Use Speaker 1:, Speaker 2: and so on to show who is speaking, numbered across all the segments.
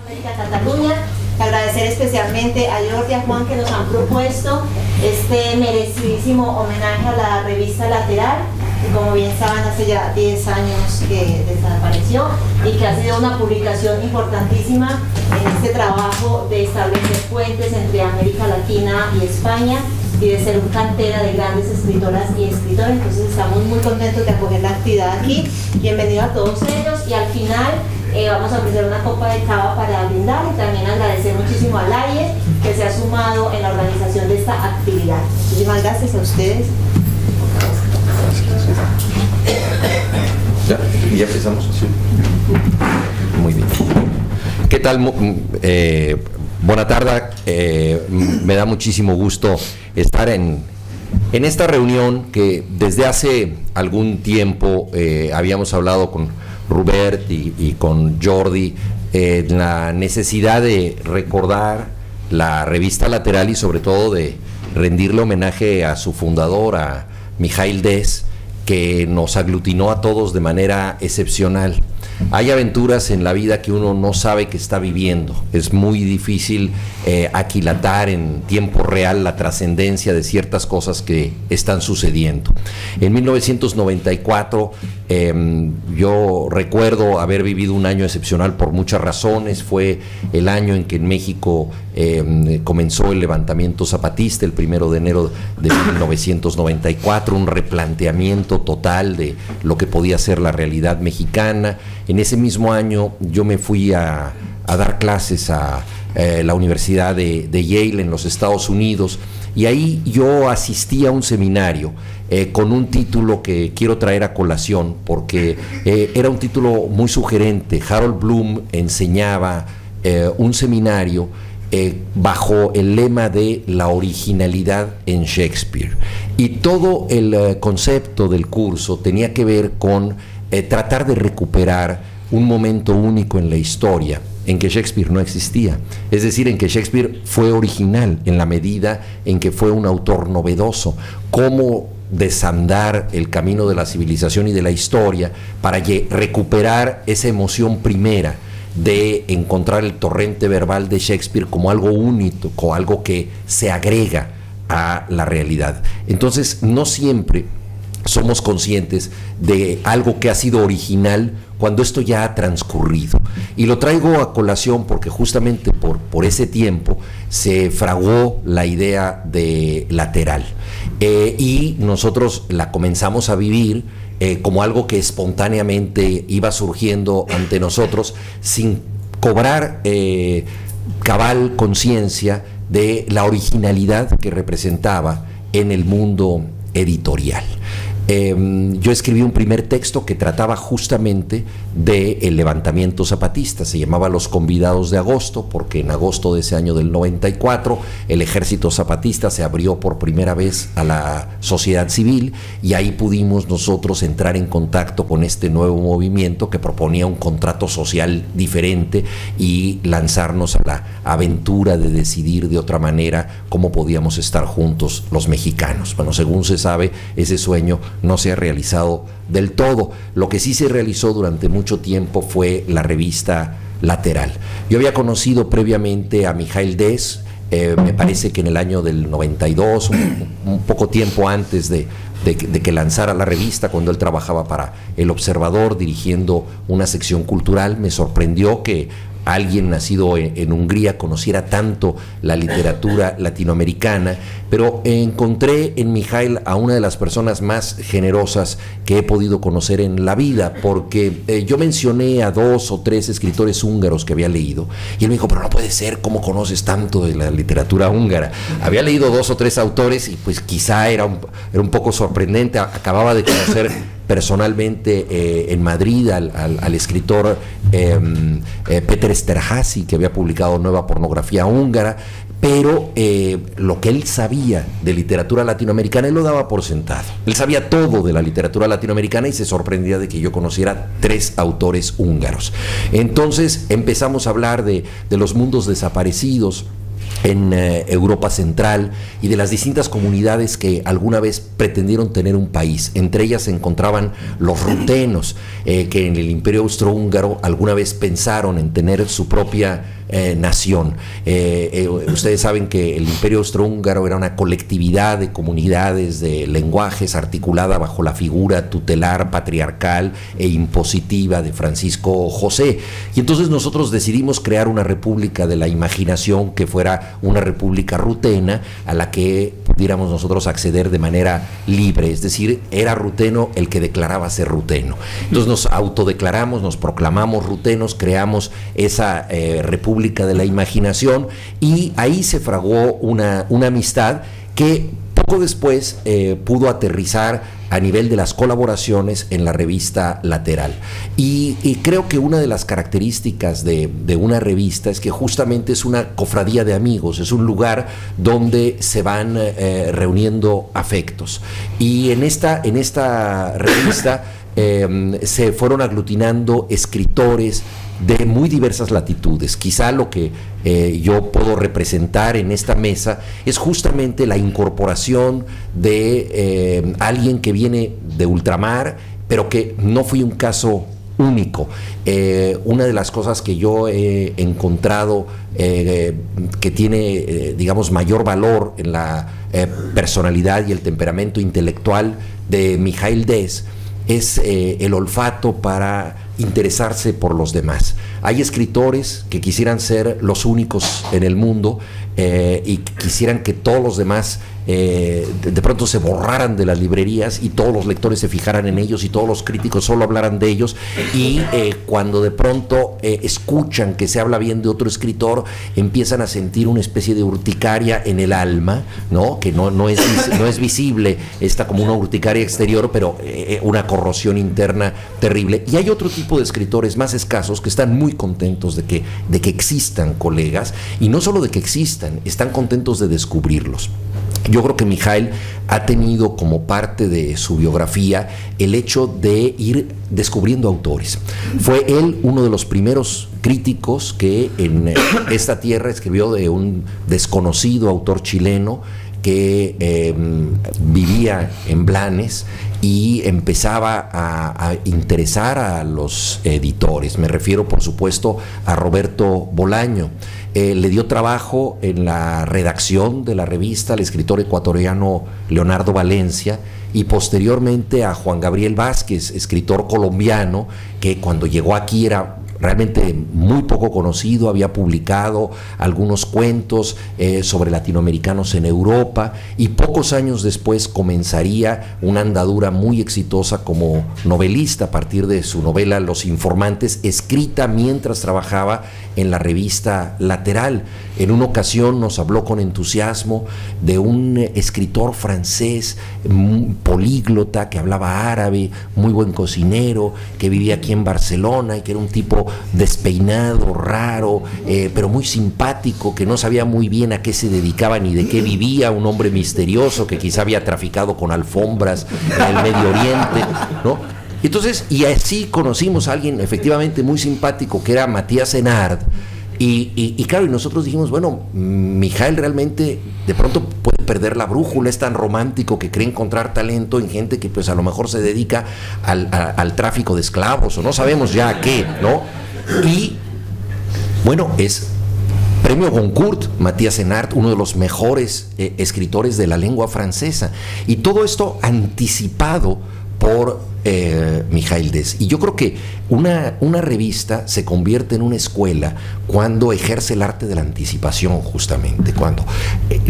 Speaker 1: América Cataluña. Agradecer especialmente a Jordi y a Juan que nos han propuesto este merecidísimo homenaje a la revista Lateral, que como bien saben hace ya 10 años que desapareció y que ha sido una publicación importantísima en este trabajo de establecer puentes entre América Latina y España y de ser una cantera de grandes escritoras y escritores. Entonces estamos muy contentos de acoger la actividad aquí. Bienvenido a todos ellos y al final vamos a ofrecer una copa de cava para brindar y también agradecer muchísimo a Laie que se ha sumado en la organización de esta actividad. Muchísimas gracias a ustedes.
Speaker 2: ¿Ya empezamos? Sí. Muy bien. ¿Qué tal? Buena tarde. Me da muchísimo gusto estar en esta reunión que desde hace algún tiempo habíamos hablado con Rubert y con Jordi, la necesidad de recordar la revista Lateral y sobre todo de rendirle homenaje a su fundador, a Mijaíl Dez, que nos aglutinó a todos de manera excepcional. Hay aventuras en la vida que uno no sabe que está viviendo. Es muy difícil aquilatar en tiempo real la trascendencia de ciertas cosas que están sucediendo. En 1994 yo recuerdo haber vivido un año excepcional por muchas razones. Fue el año en que en México comenzó el levantamiento zapatista, el 1 de enero de 1994, un replanteamiento total de lo que podía ser la realidad mexicana. En ese mismo año yo me fui a dar clases a la Universidad de Yale en los Estados Unidos y ahí yo asistí a un seminario con un título que quiero traer a colación porque era un título muy sugerente. Harold Bloom enseñaba un seminario bajo el lema de la originalidad en Shakespeare y todo el concepto del curso tenía que ver con tratar de recuperar un momento único en la historia en que Shakespeare no existía, es decir, en que Shakespeare fue original en la medida en que fue un autor novedoso. Cómo desandar el camino de la civilización y de la historia para recuperar esa emoción primera de encontrar el torrente verbal de Shakespeare como algo único, como algo que se agrega a la realidad. Entonces, no siempre somos conscientes de algo que ha sido original cuando esto ya ha transcurrido. Y lo traigo a colación porque justamente por ese tiempo se fraguó la idea de Lateral. Y nosotros la comenzamos a vivir como algo que espontáneamente iba surgiendo ante nosotros sin cobrar cabal conciencia de la originalidad que representaba en el mundo editorial. Yo escribí un primer texto que trataba justamente del levantamiento zapatista. Se llamaba Los Convidados de Agosto, porque en agosto de ese año del 94 el ejército zapatista se abrió por primera vez a la sociedad civil y ahí pudimos nosotros entrar en contacto con este nuevo movimiento que proponía un contrato social diferente y lanzarnos a la aventura de decidir de otra manera cómo podíamos estar juntos los mexicanos. Bueno, según se sabe, ese sueño no se ha realizado del todo. Lo que sí se realizó durante mucho tiempo fue la revista Lateral. Yo había conocido previamente a Mijaíl Dez, me parece que en el año del 92, un poco tiempo antes de que lanzara la revista, cuando él trabajaba para El Observador dirigiendo una sección cultural. Me sorprendió que alguien nacido en Hungría conociera tanto la literatura latinoamericana, pero encontré en Mijaíl a una de las personas más generosas que he podido conocer en la vida, porque yo mencioné a 2 o 3 escritores húngaros que había leído, y él me dijo, pero no puede ser, ¿cómo conoces tanto de la literatura húngara? Había leído 2 o 3 autores y pues quizá era un poco sorprendente. Acababa de conocer personalmente en Madrid al escritor Péter Esterházy, que había publicado Nueva Pornografía Húngara, pero lo que él sabía de literatura latinoamericana, él lo daba por sentado. Él sabía todo de la literatura latinoamericana y se sorprendía de que yo conociera 3 autores húngaros. Entonces empezamos a hablar de los mundos desaparecidos, en Europa Central y de las distintas comunidades que alguna vez pretendieron tener un país. Entre ellas se encontraban los rutenos, que en el Imperio Austrohúngaro alguna vez pensaron en tener su propia nación. Ustedes saben que el Imperio Austrohúngaro era una colectividad de comunidades, de lenguajes, articulada bajo la figura tutelar, patriarcal e impositiva de Francisco José. Y entonces nosotros decidimos crear una república de la imaginación que fuera una república rutena a la que pudiéramos nosotros acceder de manera libre, es decir, era ruteno el que declaraba ser ruteno. Entonces nos autodeclaramos, nos proclamamos rutenos, creamos esa república de la imaginación y ahí se fraguó una amistad que poco después pudo aterrizar a nivel de las colaboraciones en la revista Lateral. Y creo que una de las características de una revista es que justamente es una cofradía de amigos, es un lugar donde se van reuniendo afectos. Y en esta revista se fueron aglutinando escritores de muy diversas latitudes. Quizá lo que yo puedo representar en esta mesa es justamente la incorporación de alguien que viene de ultramar, pero que no fue un caso único. Una de las cosas que yo he encontrado que tiene, digamos, mayor valor en la personalidad y el temperamento intelectual de Mijaíl Dez es el olfato para interesarse por los demás. Hay escritores que quisieran ser los únicos en el mundo y quisieran que todos los demás de pronto se borraran de las librerías y todos los lectores se fijaran en ellos y todos los críticos solo hablaran de ellos, y cuando de pronto escuchan que se habla bien de otro escritor, empiezan a sentir una especie de urticaria en el alma, ¿no? Que no es visible, está como una urticaria exterior, pero una corrosión interna terrible. Y hay otro tipo de escritores más escasos que están muy contentos de que existan colegas, y no solo de que existan, están contentos de descubrirlos. Yo creo que Mijaíl ha tenido como parte de su biografía el hecho de ir descubriendo autores. Fue él uno de los primeros críticos que en esta tierra escribió de un desconocido autor chileno que vivía en Blanes y empezaba a interesar a los editores. Me refiero, por supuesto, a Roberto Bolaño. Le dio trabajo en la redacción de la revista al escritor ecuatoriano Leonardo Valencia, y posteriormente a Juan Gabriel Vázquez, escritor colombiano, que cuando llegó aquí era realmente muy poco conocido, había publicado algunos cuentos sobre latinoamericanos en Europa, y pocos años después comenzaría una andadura muy exitosa como novelista a partir de su novela Los Informantes, escrita mientras trabajaba en la revista Lateral. En una ocasión nos habló con entusiasmo de un escritor francés políglota que hablaba árabe, muy buen cocinero, que vivía aquí en Barcelona y que era un tipo despeinado, raro, pero muy simpático, que no sabía muy bien a qué se dedicaba ni de qué vivía, un hombre misterioso que quizá había traficado con alfombras en el Medio Oriente, ¿no? Entonces, y así conocimos a alguien efectivamente muy simpático, que era Matías Enard, y claro, y nosotros dijimos, bueno, Mijaíl realmente de pronto puede perder la brújula, es tan romántico que cree encontrar talento en gente que pues a lo mejor se dedica al tráfico de esclavos, o no sabemos ya a qué, ¿no? Y bueno, es Premio Goncourt, Matías Enard, uno de los mejores escritores de la lengua francesa, y todo esto anticipado por Mijaíl Dez. Y yo creo que una revista se convierte en una escuela cuando ejerce el arte de la anticipación, justamente, cuando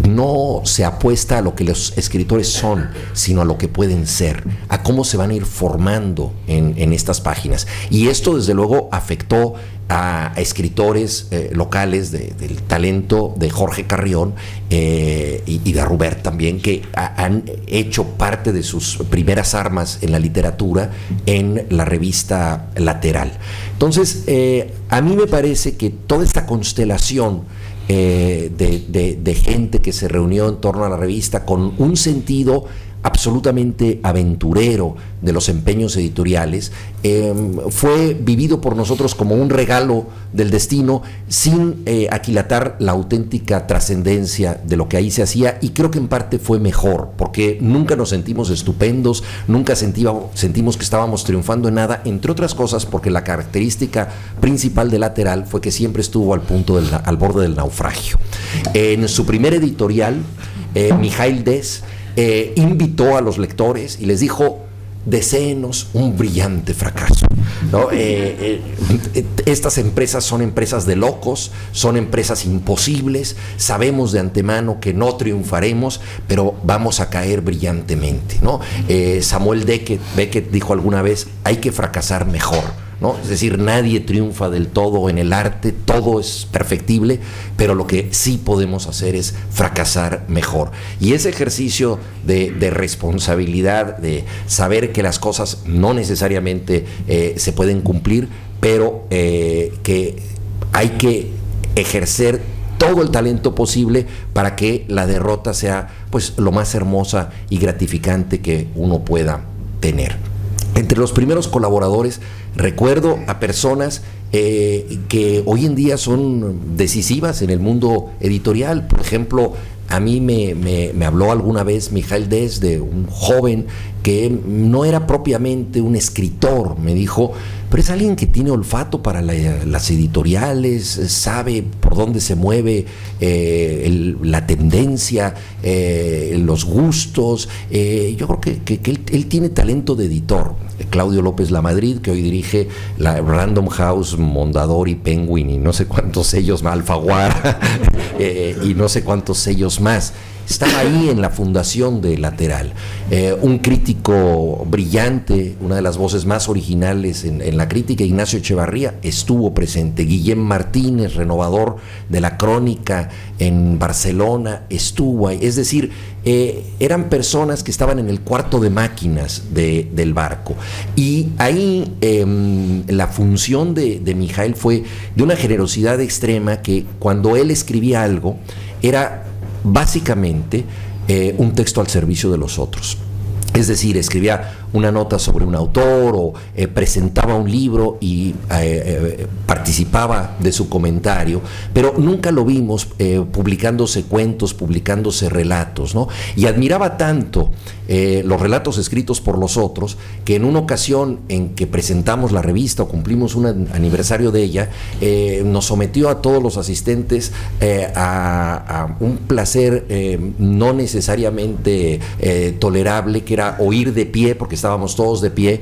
Speaker 2: no se apuesta a lo que los escritores son, sino a lo que pueden ser, a cómo se van a ir formando en estas páginas. Y esto desde luego afectó a escritores locales del talento de Jorge Carrión y de Rubert también, que han hecho parte de sus primeras armas en la literatura en la revista Lateral. Entonces, a mí me parece que toda esta constelación de gente que se reunió en torno a la revista con un sentido absolutamente aventurero de los empeños editoriales, fue vivido por nosotros como un regalo del destino, sin aquilatar la auténtica trascendencia de lo que ahí se hacía, y creo que en parte fue mejor, porque nunca nos sentimos estupendos, nunca sentimos que estábamos triunfando en nada, entre otras cosas porque la característica principal de Lateral fue que siempre estuvo al borde del naufragio. En su primer editorial, Mijaíl Dez invitó a los lectores y les dijo: deséenos un brillante fracaso, ¿no? Estas empresas son empresas de locos, son empresas imposibles, sabemos de antemano que no triunfaremos, pero vamos a caer brillantemente, ¿no? Samuel Beckett dijo alguna vez: hay que fracasar mejor, ¿no? Es decir, nadie triunfa del todo en el arte, todo es perfectible, pero lo que sí podemos hacer es fracasar mejor. Y ese ejercicio de responsabilidad, de saber que las cosas no necesariamente se pueden cumplir, pero que hay que ejercer todo el talento posible para que la derrota sea, pues, lo más hermosa y gratificante que uno pueda tener. Entre los primeros colaboradores recuerdo a personas que hoy en día son decisivas en el mundo editorial. Por ejemplo, a mí me habló alguna vez Mijaíl Dez de un joven que no era propiamente un escritor, me dijo, pero es alguien que tiene olfato para las editoriales, sabe por dónde se mueve la tendencia, los gustos. Yo creo que él tiene talento de editor. Claudio López Lamadrid, que hoy dirige la Random House, Mondadori, Penguin y no sé cuántos sellos más, Alfaguara y no sé cuántos sellos más. Estaba ahí en la fundación de Lateral. Un crítico brillante, una de las voces más originales en la crítica, Ignacio Echevarría, estuvo presente. Guillem Martínez, renovador de la Crónica en Barcelona, estuvo ahí. Es decir, eran personas que estaban en el cuarto de máquinas del barco. Y ahí la función de Mijaíl fue de una generosidad extrema, que cuando él escribía algo era básicamente un texto al servicio de los otros. Es decir, escribía una nota sobre un autor o presentaba un libro y participaba de su comentario, pero nunca lo vimos publicándose cuentos, publicándose relatos, ¿no? Y admiraba tanto los relatos escritos por los otros, que en una ocasión en que presentamos la revista o cumplimos un aniversario de ella, nos sometió a todos los asistentes a un placer no necesariamente tolerable, que era oír de pie, porque estábamos todos de pie,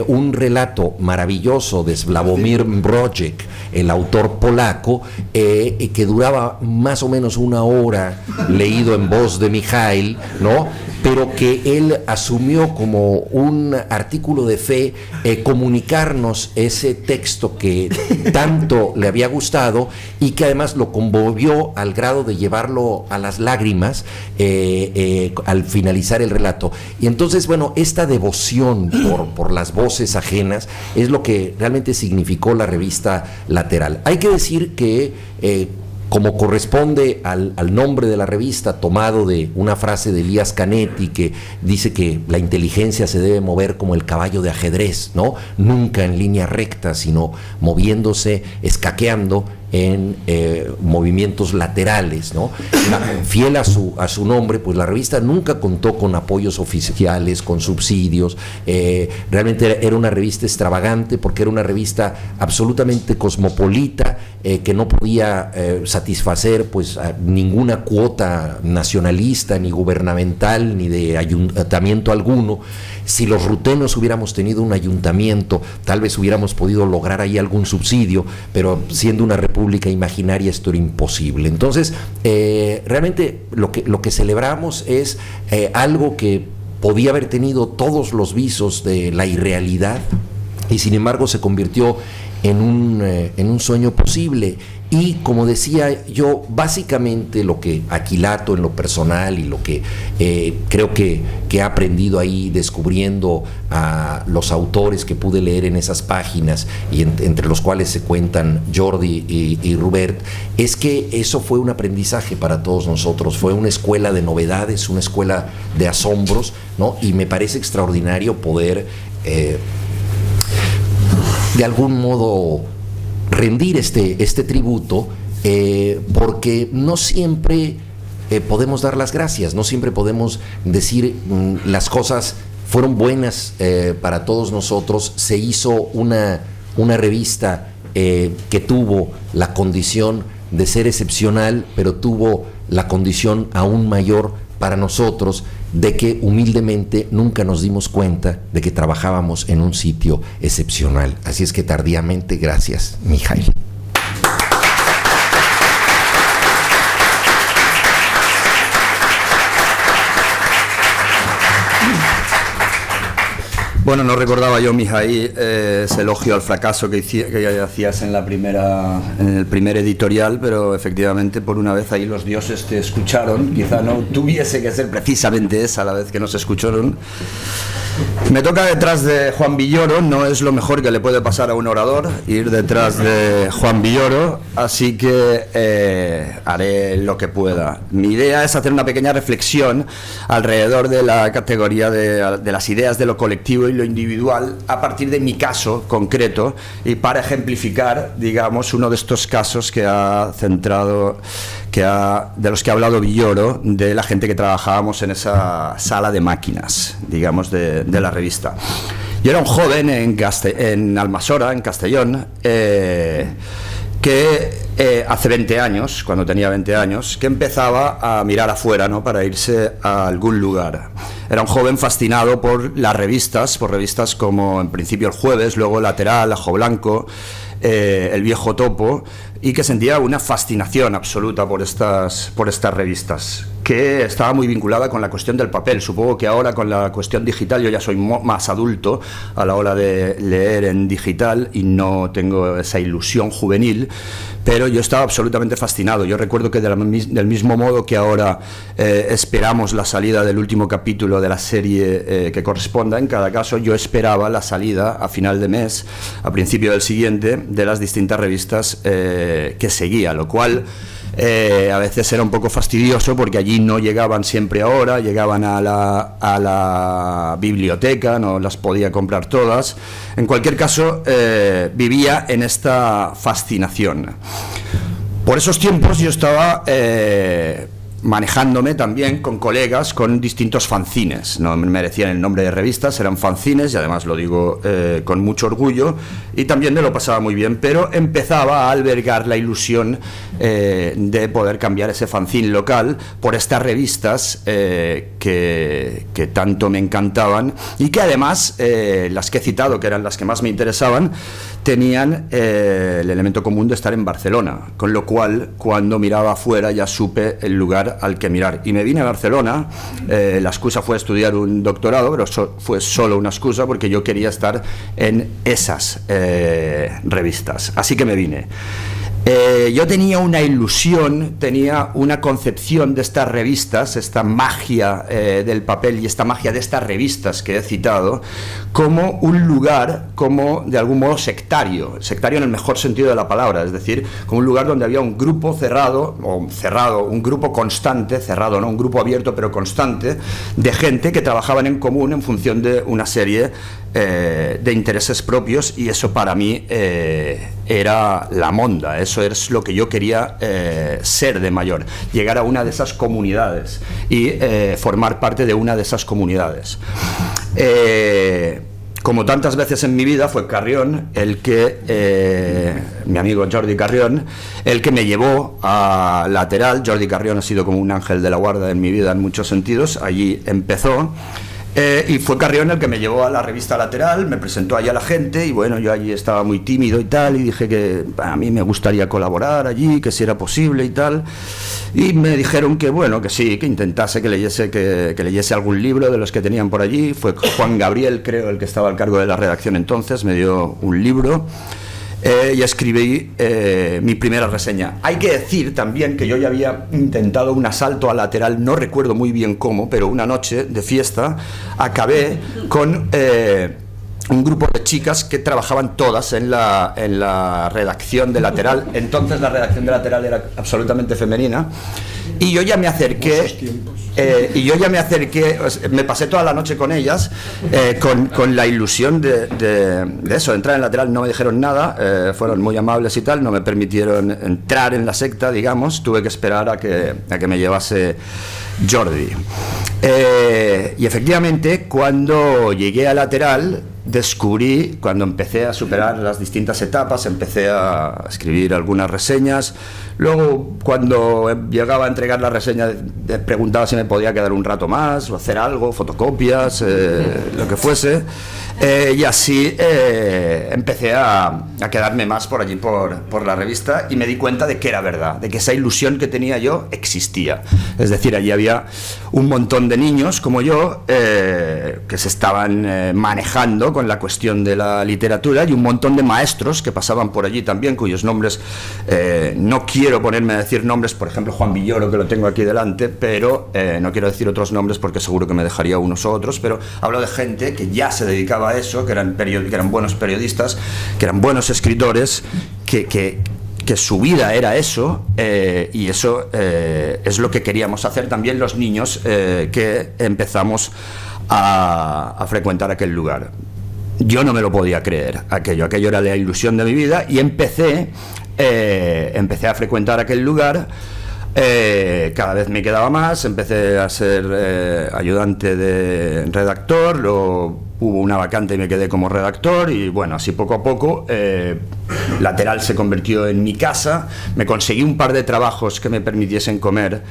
Speaker 2: un relato maravilloso de Sławomir Mrożek, el autor polaco, que duraba más o menos una hora, leído en voz de Mijaíl, ¿no? Pero que él asumió como un artículo de fe comunicarnos ese texto que tanto le había gustado, y que además lo conmovió al grado de llevarlo a las lágrimas al finalizar el relato. Y entonces, bueno, esta devoción por las voces ajenas es lo que realmente significó la revista Lateral. Hay que decir que como corresponde al nombre de la revista, tomado de una frase de Elías Canetti, que dice que la inteligencia se debe mover como el caballo de ajedrez, ¿no? Nunca en línea recta, sino moviéndose, escaqueando en movimientos laterales, ¿no? Fiel a su nombre, pues la revista nunca contó con apoyos oficiales, con subsidios. Realmente era una revista extravagante, porque era una revista absolutamente cosmopolita, que no podía satisfacer pues ninguna cuota nacionalista, ni gubernamental, ni de ayuntamiento alguno. Si los rutenos hubiéramos tenido un ayuntamiento, tal vez hubiéramos podido lograr ahí algún subsidio, pero siendo una república imaginaria esto era imposible. Entonces, realmente lo que celebramos es algo que podía haber tenido todos los visos de la irrealidad, y sin embargo se convirtió en un sueño posible. Y como decía yo, básicamente lo que aquilato en lo personal y lo que creo que he aprendido ahí descubriendo a los autores que pude leer en esas páginas, y entre los cuales se cuentan Jordi y Robert, es que eso fue un aprendizaje para todos nosotros, fue una escuela de novedades, una escuela de asombros, ¿no? Y me parece extraordinario poder de algún modo rendir este tributo, porque no siempre podemos dar las gracias, no siempre podemos decir las cosas fueron buenas para todos nosotros. Se hizo una revista que tuvo la condición de ser excepcional, pero tuvo la condición aún mayor para nosotros de que humildemente nunca nos dimos cuenta de que trabajábamos en un sitio excepcional. Así es que tardíamente, gracias, Mijail.
Speaker 3: Bueno, no recordaba yo, Mijail, ese elogio al fracaso que hacías en el primer editorial, pero efectivamente por una vez ahí los dioses te escucharon. Quizá no tuviese que ser precisamente esa la vez que nos escucharon. Me toca detrás de Juan Villoro, no es lo mejor que le puede pasar a un orador, ir detrás de Juan Villoro, así que haré lo que pueda. Mi idea es hacer una pequeña reflexión alrededor de la categoría de las ideas de lo colectivo y lo individual a partir de mi caso concreto, y para ejemplificar, digamos, uno de estos casos que ha centrado, de los que ha hablado Villoro, de la gente que trabajábamos en esa sala de máquinas, digamos, de la revista. Yo era un joven en Almasora, en Castellón, que hace 20 años, cuando tenía 20 años, que empezaba a mirar afuera, ¿no?, para irse a algún lugar. Era un joven fascinado por las revistas, por revistas como en principio El Jueves, luego Lateral, Ajo Blanco, El Viejo Topo, y que sentía una fascinación absoluta por estas revistas, que estaba muy vinculada con la cuestión del papel. Supongo que ahora con la cuestión digital yo ya soy más adulto a la hora de leer en digital y no tengo esa ilusión juvenil, pero yo estaba absolutamente fascinado. Yo recuerdo que del mismo modo que ahora esperamos la salida del último capítulo de la serie que corresponda, en cada caso yo esperaba la salida a final de mes, a principio del siguiente, de las distintas revistas que seguía, lo cual a veces era un poco fastidioso porque allí no llegaban siempre ahora, llegaban a la biblioteca, no las podía comprar todas. En cualquier caso, vivía en esta fascinación. Por esos tiempos yo estaba manejándome también con colegas con distintos fanzines. No merecían el nombre de revistas, eran fanzines, y además lo digo con mucho orgullo, y también me lo pasaba muy bien, pero empezaba a albergar la ilusión de poder cambiar ese fanzine local por estas revistas que tanto me encantaban, y que además las que he citado, que eran las que más me interesaban, tenían el elemento común de estar en Barcelona, con lo cual cuando miraba afuera ya supe el lugar al que mirar, y me vine a Barcelona. La excusa fue estudiar un doctorado, pero fue solo una excusa porque yo quería estar en esas revistas, así que me vine. Yo tenía una ilusión, tenía una concepción de estas revistas, esta magia del papel y esta magia de estas revistas que he citado, como un lugar, como de algún modo sectario en el mejor sentido de la palabra, es decir, como un lugar donde había un grupo cerrado, un grupo constante, cerrado no, un grupo abierto pero constante, de gente que trabajaban en común en función de una serie de intereses propios, y eso para mí era la monda, eso es lo que yo quería ser de mayor, llegar a una de esas comunidades y formar parte de una de esas comunidades. Como tantas veces en mi vida, fue Carrión el que, mi amigo Jordi Carrión, el que me llevó a Lateral. Jordi Carrión ha sido como un ángel de la guarda en mi vida en muchos sentidos. Allí empezó. Y fue Carrión el que me llevó a la revista Lateral, me presentó allí a la gente y bueno, yo allí estaba muy tímido y tal, y dije que a mí me gustaría colaborar allí, que si era posible y tal, y me dijeron que bueno, que sí, que intentase, que leyese algún libro de los que tenían por allí. Fue Juan Gabriel, creo, el que estaba al cargo de la redacción entonces, me dio un libro. Y escribí mi primera reseña. Hay que decir también que yo ya había intentado un asalto a Lateral, no recuerdo muy bien cómo, pero una noche de fiesta acabé con un grupo de chicas que trabajaban todas en la redacción de Lateral. Entonces la redacción de Lateral era absolutamente femenina. Y yo ya me acerqué, me pasé toda la noche con ellas, con la ilusión de eso, de entrar en Lateral. No me dijeron nada, fueron muy amables y tal, no me permitieron entrar en la secta, digamos, tuve que esperar a que me llevase Jordi. Y efectivamente, cuando llegué a Lateral, descubrí, cuando empecé a superar las distintas etapas, empecé a escribir algunas reseñas. Luego, cuando llegaba a entregar la reseña, preguntaba si me podía quedar un rato más o hacer algo, fotocopias, lo que fuese. Y así empecé a quedarme más por allí, por la revista, y me di cuenta de que era verdad, de que esa ilusión que tenía yo existía. Es decir, allí había un montón de niños como yo que se estaban manejando con la cuestión de la literatura, y un montón de maestros que pasaban por allí también, cuyos nombres no quiero ponerme a decir nombres, por ejemplo Juan Villoro, que lo tengo aquí delante, pero no quiero decir otros nombres porque seguro que me dejaría unos u otros, pero hablo de gente que ya se dedicaba a eso, que eran buenos periodistas, que eran buenos escritores, que su vida era eso, y eso es lo que queríamos hacer también los niños que empezamos a frecuentar aquel lugar. Yo no me lo podía creer, aquello era la ilusión de mi vida, y empecé a frecuentar aquel lugar. Cada vez me quedaba más, empecé a ser ayudante de redactor, luego hubo una vacante y me quedé como redactor, y bueno, así poco a poco Lateral se convirtió en mi casa. Me conseguí un par de trabajos que me permitiesen comer,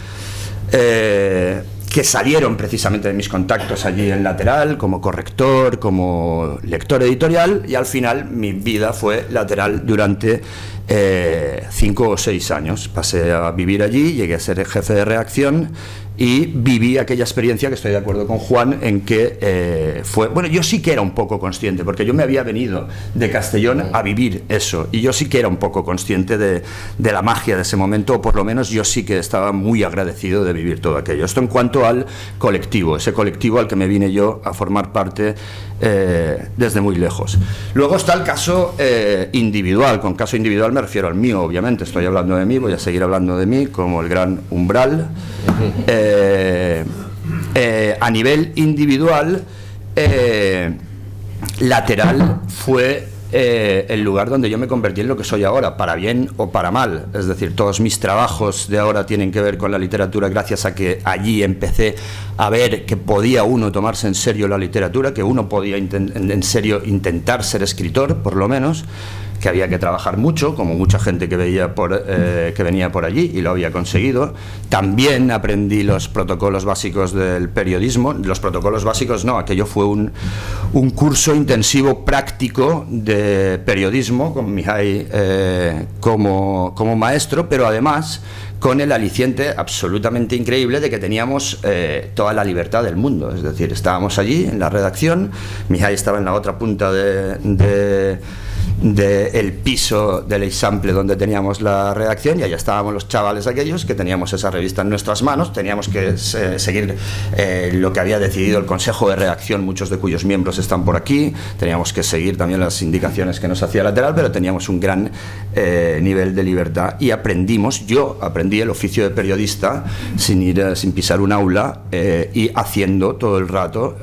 Speaker 3: que salieron precisamente de mis contactos allí en Lateral, como corrector, como lector editorial, y al final mi vida fue Lateral durante 5 o 6 años. Pasé a vivir allí, llegué a ser jefe de redacción y viví aquella experiencia, que estoy de acuerdo con Juan en que fue, bueno, yo sí que era un poco consciente, porque yo me había venido de Castellón a vivir eso, y yo sí que era un poco consciente de la magia de ese momento, o por lo menos yo sí que estaba muy agradecido de vivir todo aquello. Esto en cuanto al colectivo, ese colectivo al que me vine yo a formar parte desde muy lejos. Luego está el caso individual. Con caso individual me refiero al mío, obviamente, estoy hablando de mí, voy a seguir hablando de mí como el gran Umbral. A nivel individual, Lateral fue el lugar donde yo me convertí en lo que soy ahora, para bien o para mal. Es decir, todos mis trabajos de ahora tienen que ver con la literatura, gracias a que allí empecé a ver que podía uno tomarse en serio la literatura, que uno podía en serio intentar ser escritor, por lo menos, que había que trabajar mucho, como mucha gente que venía por allí, y lo había conseguido. También aprendí los protocolos básicos del periodismo. Los protocolos básicos no, aquello fue un curso intensivo práctico de periodismo, con Mihai como maestro, pero además con el aliciente absolutamente increíble de que teníamos toda la libertad del mundo. Es decir, estábamos allí en la redacción, Mihai estaba en la otra punta del piso del Eixample donde teníamos la redacción, y allá estábamos los chavales aquellos que teníamos esa revista en nuestras manos. Teníamos que seguir lo que había decidido el Consejo de Redacción, muchos de cuyos miembros están por aquí. Teníamos que seguir también las indicaciones que nos hacía Lateral, pero teníamos un gran nivel de libertad, y yo aprendí el oficio de periodista sin pisar un aula, y haciendo todo el rato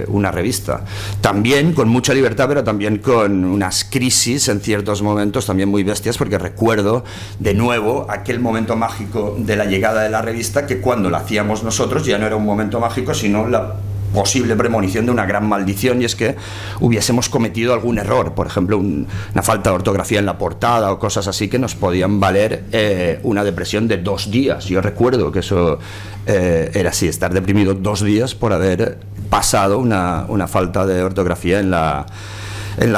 Speaker 3: una revista, también con mucha libertad, pero también con unas crisis en ciertos momentos también muy bestias, porque recuerdo de nuevo aquel momento mágico de la llegada de la revista, que cuando la hacíamos nosotros ya no era un momento mágico, sino posible premonición de una gran maldición, y es que hubiésemos cometido algún error, por ejemplo una falta de ortografía en la portada o cosas así que nos podían valer una depresión de 2 días. Yo recuerdo que eso era así, estar deprimido 2 días por haber pasado una falta de ortografía en la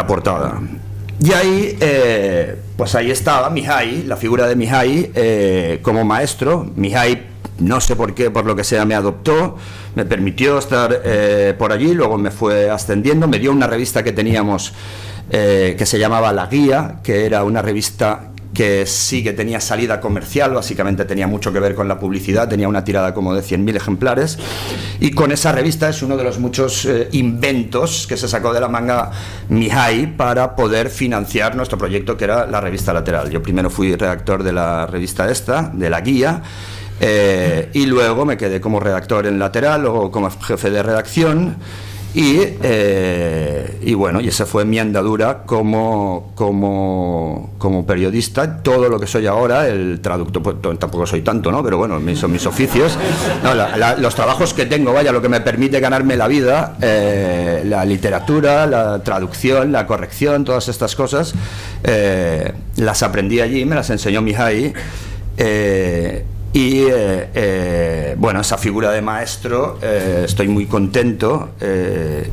Speaker 3: portada. Y ahí, pues ahí estaba Mihai, la figura de Mihai como maestro. Mihai, no sé por qué, por lo que sea, me adoptó, me permitió estar por allí, luego me fue ascendiendo, me dio una revista que teníamos que se llamaba La Guía, que era una revista que sí que tenía salida comercial, básicamente tenía mucho que ver con la publicidad, tenía una tirada como de 100.000 ejemplares, y con esa revista es uno de los muchos inventos que se sacó de la manga Mihai para poder financiar nuestro proyecto, que era la revista Lateral. Yo primero fui redactor de la revista esta, de La Guía, y luego me quedé como redactor en Lateral, luego como jefe de redacción, y bueno, y esa fue mi andadura como periodista. Todo lo que soy ahora, el traductor, pues tampoco soy tanto, ¿no? Pero bueno, son mis oficios, no, los trabajos que tengo, vaya, lo que me permite ganarme la vida, la literatura, la traducción, la corrección, todas estas cosas, las aprendí allí, me las enseñó Mihai. Y bueno, esa figura de maestro, estoy muy contento,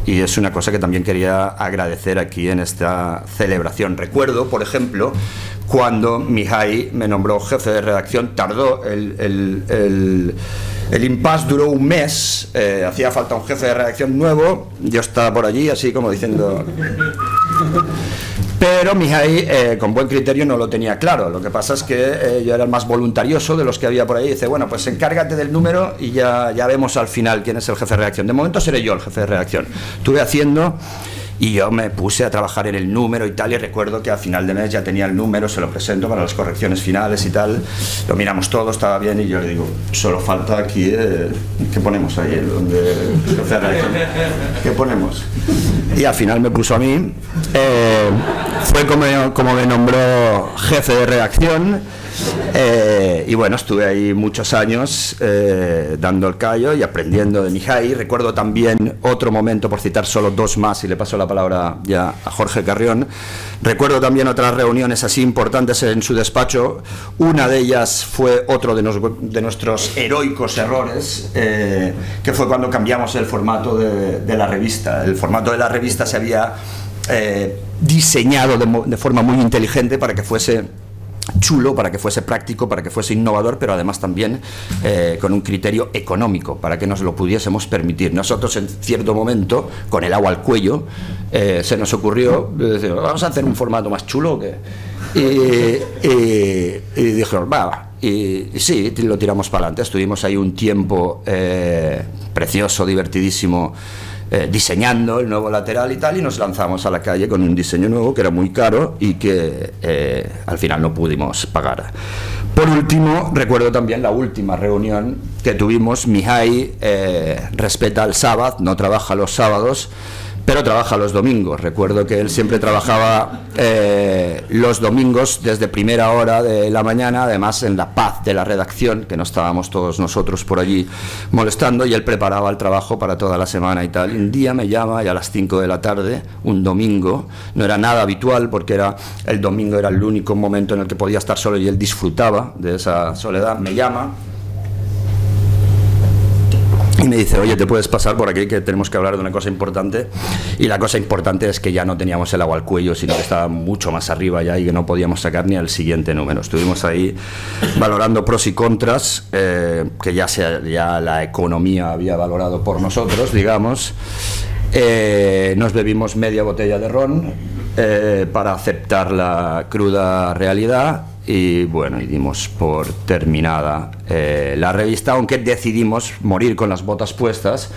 Speaker 3: y es una cosa que también quería agradecer aquí en esta celebración. Recuerdo, por ejemplo, cuando Mihai me nombró jefe de redacción, tardó el impasse duró un mes, hacía falta un jefe de redacción nuevo, yo estaba por allí así como diciendo... Pero Mihai, con buen criterio, no lo tenía claro. Lo que pasa es que yo era el más voluntarioso de los que había por ahí. Dice, bueno, pues encárgate del número y ya vemos al final quién es el jefe de redacción. De momento seré yo el jefe de redacción. Estuve haciendo... Y yo me puse a trabajar en el número y tal, y recuerdo que a final de mes ya tenía el número, se lo presento para las correcciones finales y tal, lo miramos todo, estaba bien, y yo le digo, solo falta aquí, ¿qué ponemos ahí? ¿Qué ponemos? Y al final me puso a mí, fue como me nombró jefe de redacción. Y bueno, estuve ahí muchos años dando el callo y aprendiendo de Mihai. Recuerdo también otro momento, por citar solo 2 más, y le paso la palabra ya a Jorge Carrión. Recuerdo también otras reuniones así importantes en su despacho. Una de ellas fue otro de nuestros heroicos errores, que fue cuando cambiamos el formato de la revista. El formato de la revista se había diseñado de forma muy inteligente para que fuese chulo, para que fuese práctico, para que fuese innovador, pero además también con un criterio económico, para que nos lo pudiésemos permitir. Nosotros en cierto momento, con el agua al cuello, se nos ocurrió, vamos a hacer un formato más chulo, ¿o qué? Y dijeron, va, y sí, lo tiramos para adelante. Estuvimos ahí un tiempo precioso, divertidísimo, diseñando el nuevo Lateral y tal, y nos lanzamos a la calle con un diseño nuevo que era muy caro y que al final no pudimos pagar. Por último, recuerdo también la última reunión que tuvimos. Mihai respeta el sábado, no trabaja los sábados, pero trabaja los domingos. Recuerdo que él siempre trabajaba los domingos desde primera hora de la mañana, además en la paz de la redacción, que no estábamos todos nosotros por allí molestando, y él preparaba el trabajo para toda la semana y tal. Y un día me llama, y a las 5 de la tarde, un domingo, no era nada habitual porque el domingo era el único momento en el que podía estar solo y él disfrutaba de esa soledad. Me llama y me dice, oye, ¿te puedes pasar por aquí que tenemos que hablar de una cosa importante? Y la cosa importante es que ya no teníamos el agua al cuello, sino que estaba mucho más arriba ya y que no podíamos sacar ni al siguiente número. Estuvimos ahí valorando pros y contras, que ya la economía había valorado por nosotros, digamos. Nos bebimos media botella de ron para aceptar la cruda realidad. Y bueno, y dimos por terminada la revista, aunque decidimos morir con las botas puestas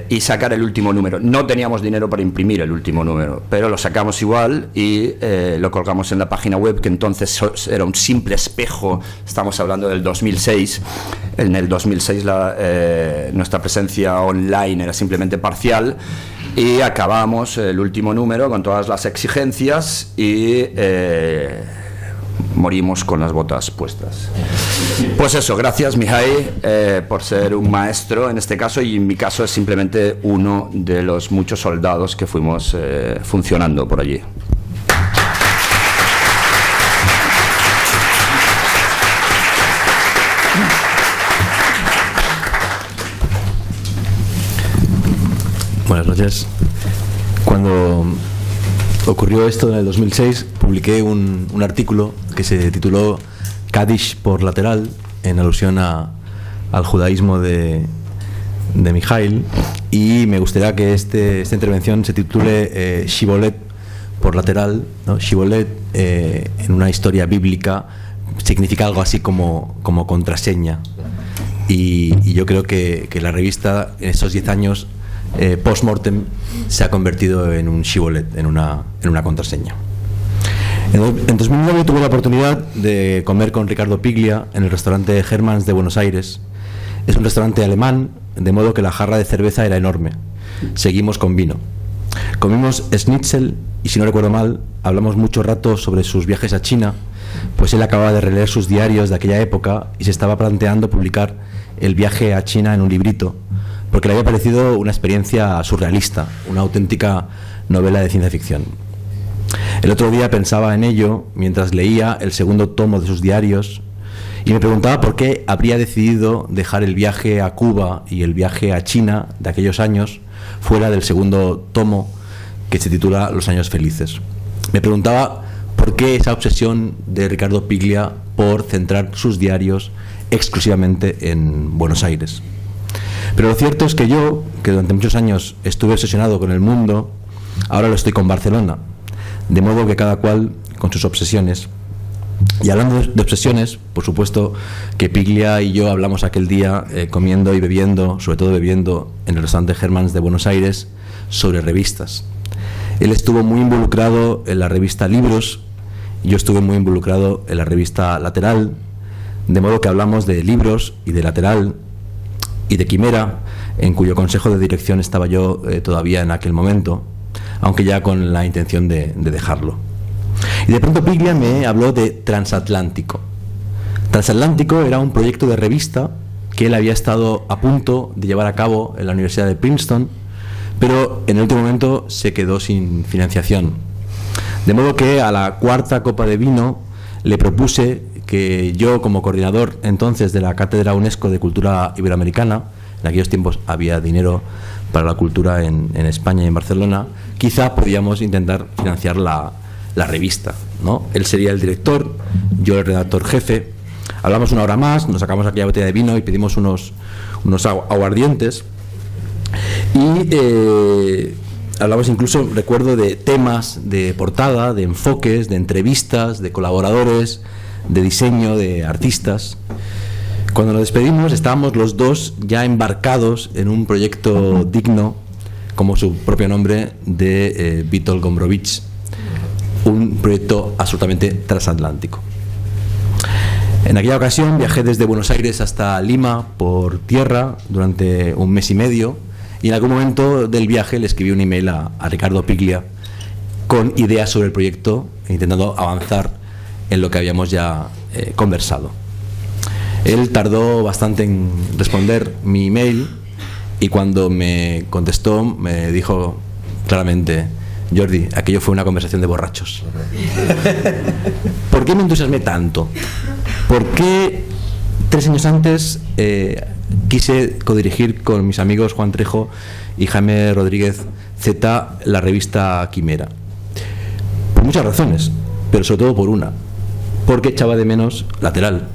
Speaker 3: y sacar el último número. No teníamos dinero para imprimir el último número, pero lo sacamos igual y lo colgamos en la página web, que entonces era un simple espejo. Estamos hablando del 2006. En el 2006 nuestra presencia online era simplemente parcial, y acabamos el último número con todas las exigencias y morimos con las botas puestas. Pues eso, gracias Mihai por ser un maestro en este caso, y en mi caso es simplemente uno de los muchos soldados que fuimos funcionando por allí.
Speaker 4: Buenas noches. Cuando ocurrió esto en el 2006, publiqué un artículo que se tituló Kadish por lateral, en alusión al judaísmo de Mijail, y me gustaría que esta intervención se titule Shibolet por lateral, ¿no? Shibolet en una historia bíblica significa algo así como contraseña, y yo creo que la revista en estos 10 años post-mortem se ha convertido en un Shibolet, en una contraseña. En 2009 tuve la oportunidad de comer con Ricardo Piglia en el restaurante Hermann's de Buenos Aires. Es un restaurante alemán, de modo que la jarra de cerveza era enorme. Seguimos con vino. Comimos schnitzel y, si no recuerdo mal, hablamos mucho rato sobre sus viajes a China, pues él acababa de releer sus diarios de aquella época y se estaba planteando publicar el viaje a China en un librito, porque le había parecido una experiencia surrealista, una auténtica novela de ciencia ficción. El otro día pensaba en ello mientras leía el segundo tomo de sus diarios y me preguntaba por qué habría decidido dejar el viaje a Cuba y el viaje a China de aquellos años fuera del segundo tomo, que se titula Los años felices. Me preguntaba por qué esa obsesión de Ricardo Piglia por centrar sus diarios exclusivamente en Buenos Aires. Pero lo cierto es que yo, que durante muchos años estuve obsesionado con el mundo, ahora lo estoy con Barcelona, de modo que cada cual con sus obsesiones. Y hablando de obsesiones, por supuesto que Piglia y yo hablamos aquel día comiendo y bebiendo, sobre todo bebiendo en el restaurante Hermann's de Buenos Aires, sobre revistas. Él estuvo muy involucrado en la revista Libros, yo estuve muy involucrado en la revista Lateral, de modo que hablamos de Libros y de Lateral y de Quimera, en cuyo consejo de dirección estaba yo todavía en aquel momento, aunque ya con la intención de dejarlo. Y de pronto Piglia me habló de Transatlántico. Transatlántico era un proyecto de revista que él había estado a punto de llevar a cabo en la Universidad de Princeton, pero en el último momento se quedó sin financiación. De modo que a la cuarta copa de vino le propuse que yo, como coordinador entonces de la Cátedra UNESCO de Cultura Iberoamericana, en aquellos tiempos había dinero para la cultura en España y en Barcelona, quizá podíamos intentar financiar la revista, ¿no? Él sería el director, yo el redactor jefe. Hablamos una hora más, nos sacamos aquella botella de vino y pedimos unos aguardientes, y hablamos incluso, recuerdo, de temas de portada, de enfoques, de entrevistas, de colaboradores, de diseño, de artistas. Cuando nos despedimos estábamos los dos ya embarcados en un proyecto digno, como su propio nombre, de Witold Gombrowicz, un proyecto absolutamente transatlántico. En aquella ocasión viajé desde Buenos Aires hasta Lima por tierra durante un mes y medio, y en algún momento del viaje le escribí un email a Ricardo Piglia con ideas sobre el proyecto, intentando avanzar en lo que habíamos ya conversado. Él tardó bastante en responder mi email y cuando me contestó me dijo claramente: Jordi, aquello fue una conversación de borrachos. ¿Por qué me entusiasmé tanto? ¿Por qué 3 años antes quise codirigir con mis amigos Juan Trejo y Jaime Rodríguez Z la revista Quimera? Por muchas razones, pero sobre todo por una: porque echaba de menos Lateral,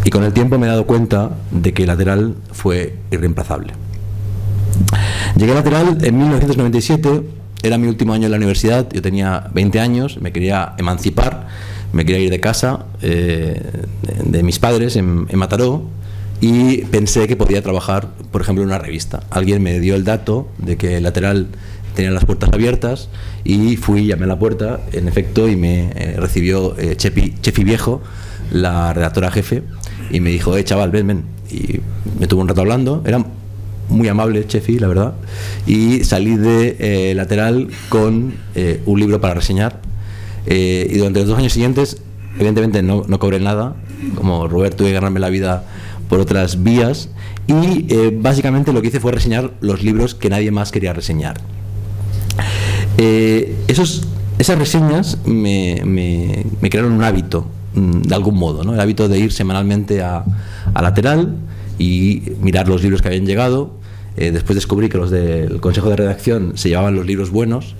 Speaker 4: y con el tiempo me he dado cuenta de que Lateral fue irreemplazable. Llegué a Lateral en 1997, era mi último año en la universidad, yo tenía 20 años, me quería emancipar, me quería ir de casa de mis padres en Mataró, y pensé que podía trabajar, por ejemplo, en una revista. Alguien me dio el dato de que Lateral tenía las puertas abiertas y fui, llamé a la puerta, en efecto, y me recibió Chefi Viejo, la redactora jefe, y me dijo: chaval, ven. Y me tuvo un rato hablando, era muy amable Chefi, la verdad, y salí de Lateral con un libro para reseñar, y durante los 2 años siguientes evidentemente no cobré nada, como Robert, tuve que ganarme la vida por otras vías, y básicamente lo que hice fue reseñar los libros que nadie más quería reseñar. Esas reseñas me crearon un hábito, de algún modo, ¿no? El hábito de ir semanalmente a Lateral y mirar los libros que habían llegado. Después descubrí que los del consejo de redacción se llevaban los libros buenos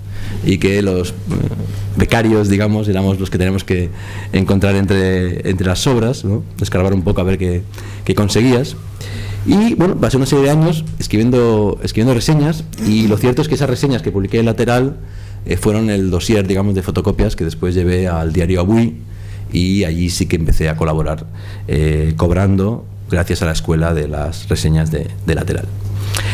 Speaker 4: y que los becarios, digamos, éramos los que tenemos que encontrar entre las obras, ¿no? Escarbar un poco a ver qué conseguías. Y bueno, pasé una serie de años escribiendo reseñas, y lo cierto es que esas reseñas que publiqué en Lateral fueron el dossier, digamos, de fotocopias que después llevé al diario Avui, y allí sí que empecé a colaborar cobrando, gracias a la escuela de las reseñas de Lateral.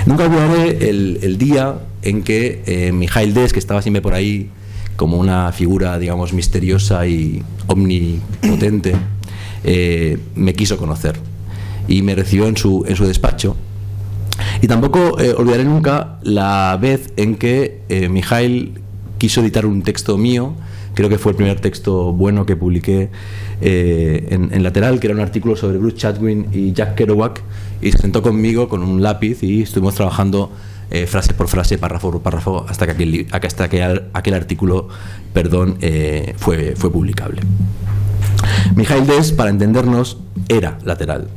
Speaker 4: Nunca olvidaré el día en que Mijaíl Des, que estaba siempre por ahí como una figura, digamos, misteriosa y omnipotente, me quiso conocer y me recibió en su despacho. Y tampoco olvidaré nunca la vez en que Mijaíl quiso editar un texto mío. Creo que fue el primer texto bueno que publiqué en Lateral, que era un artículo sobre Bruce Chatwin y Jack Kerouac, y se sentó conmigo con un lápiz y estuvimos trabajando frase por frase, párrafo por párrafo, hasta que aquel artículo, fue publicable. Mijaíl Des, para entendernos, era Lateral.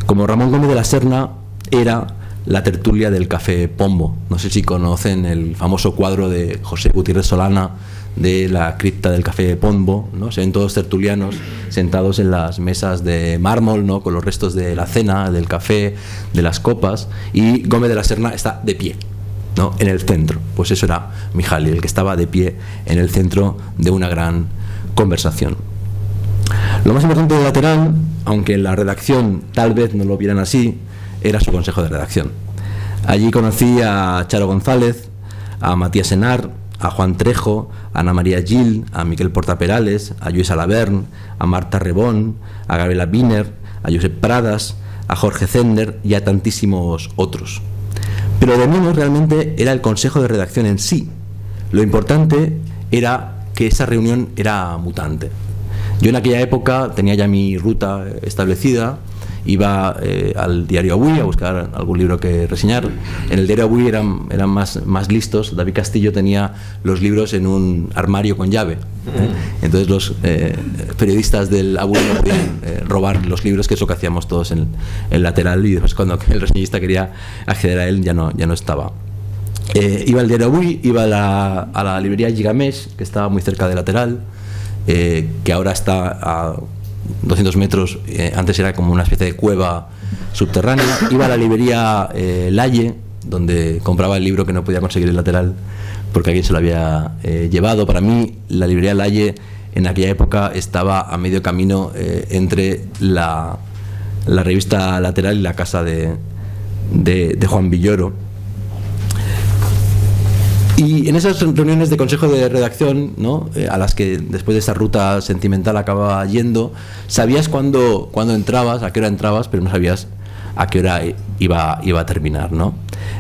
Speaker 4: Como Ramón Gómez de la Serna era la tertulia del Café Pombo. No sé si conocen el famoso cuadro de José Gutiérrez Solana de la cripta del Café Pombo, ¿no? Se ven todos tertulianos sentados en las mesas de mármol, ¿no? Con los restos de la cena, del café, de las copas, y Gómez de la Serna está de pie, ¿no? En el centro. Pues eso era Mijaíl, el que estaba de pie en el centro de una gran conversación. Lo más importante de Lateral, aunque en la redacción tal vez no lo vieran así, era su consejo de redacción. Allí conocí a Charo González, a Matías Enar, a Juan Trejo, a Ana María Gil, a Miquel Portaperales, a Lluís Alavern, a Marta Rebón, a Gabriela Wiener, a Josep Pradas, a Jorge Zender y a tantísimos otros. Pero de menos realmente era el consejo de redacción en sí. Lo importante era que esa reunión era mutante. Yo en aquella época tenía ya mi ruta establecida, iba al diario Avui a buscar algún libro que reseñar. En el diario Avui eran más listos. David Castillo tenía los libros en un armario con llave. Entonces los periodistas del Avui no podían robar los libros, que es lo que hacíamos todos en Lateral, y después cuando el reseñista quería acceder a él ya no estaba. Iba al diario Avui, iba a la librería Gigamesh, que estaba muy cerca de Lateral, que ahora está a 200 metros, antes era como una especie de cueva subterránea. Iba a la librería Laye, donde compraba el libro que no podía conseguir en Lateral porque alguien se lo había llevado. Para mí la librería Laye en aquella época estaba a medio camino entre la revista Lateral y la casa de Juan Villoro. Y en esas reuniones de consejo de redacción, ¿no? A las que después de esa ruta sentimental acababa yendo, sabías cuándo entrabas, a qué hora entrabas, pero no sabías a qué hora iba a terminar, ¿no?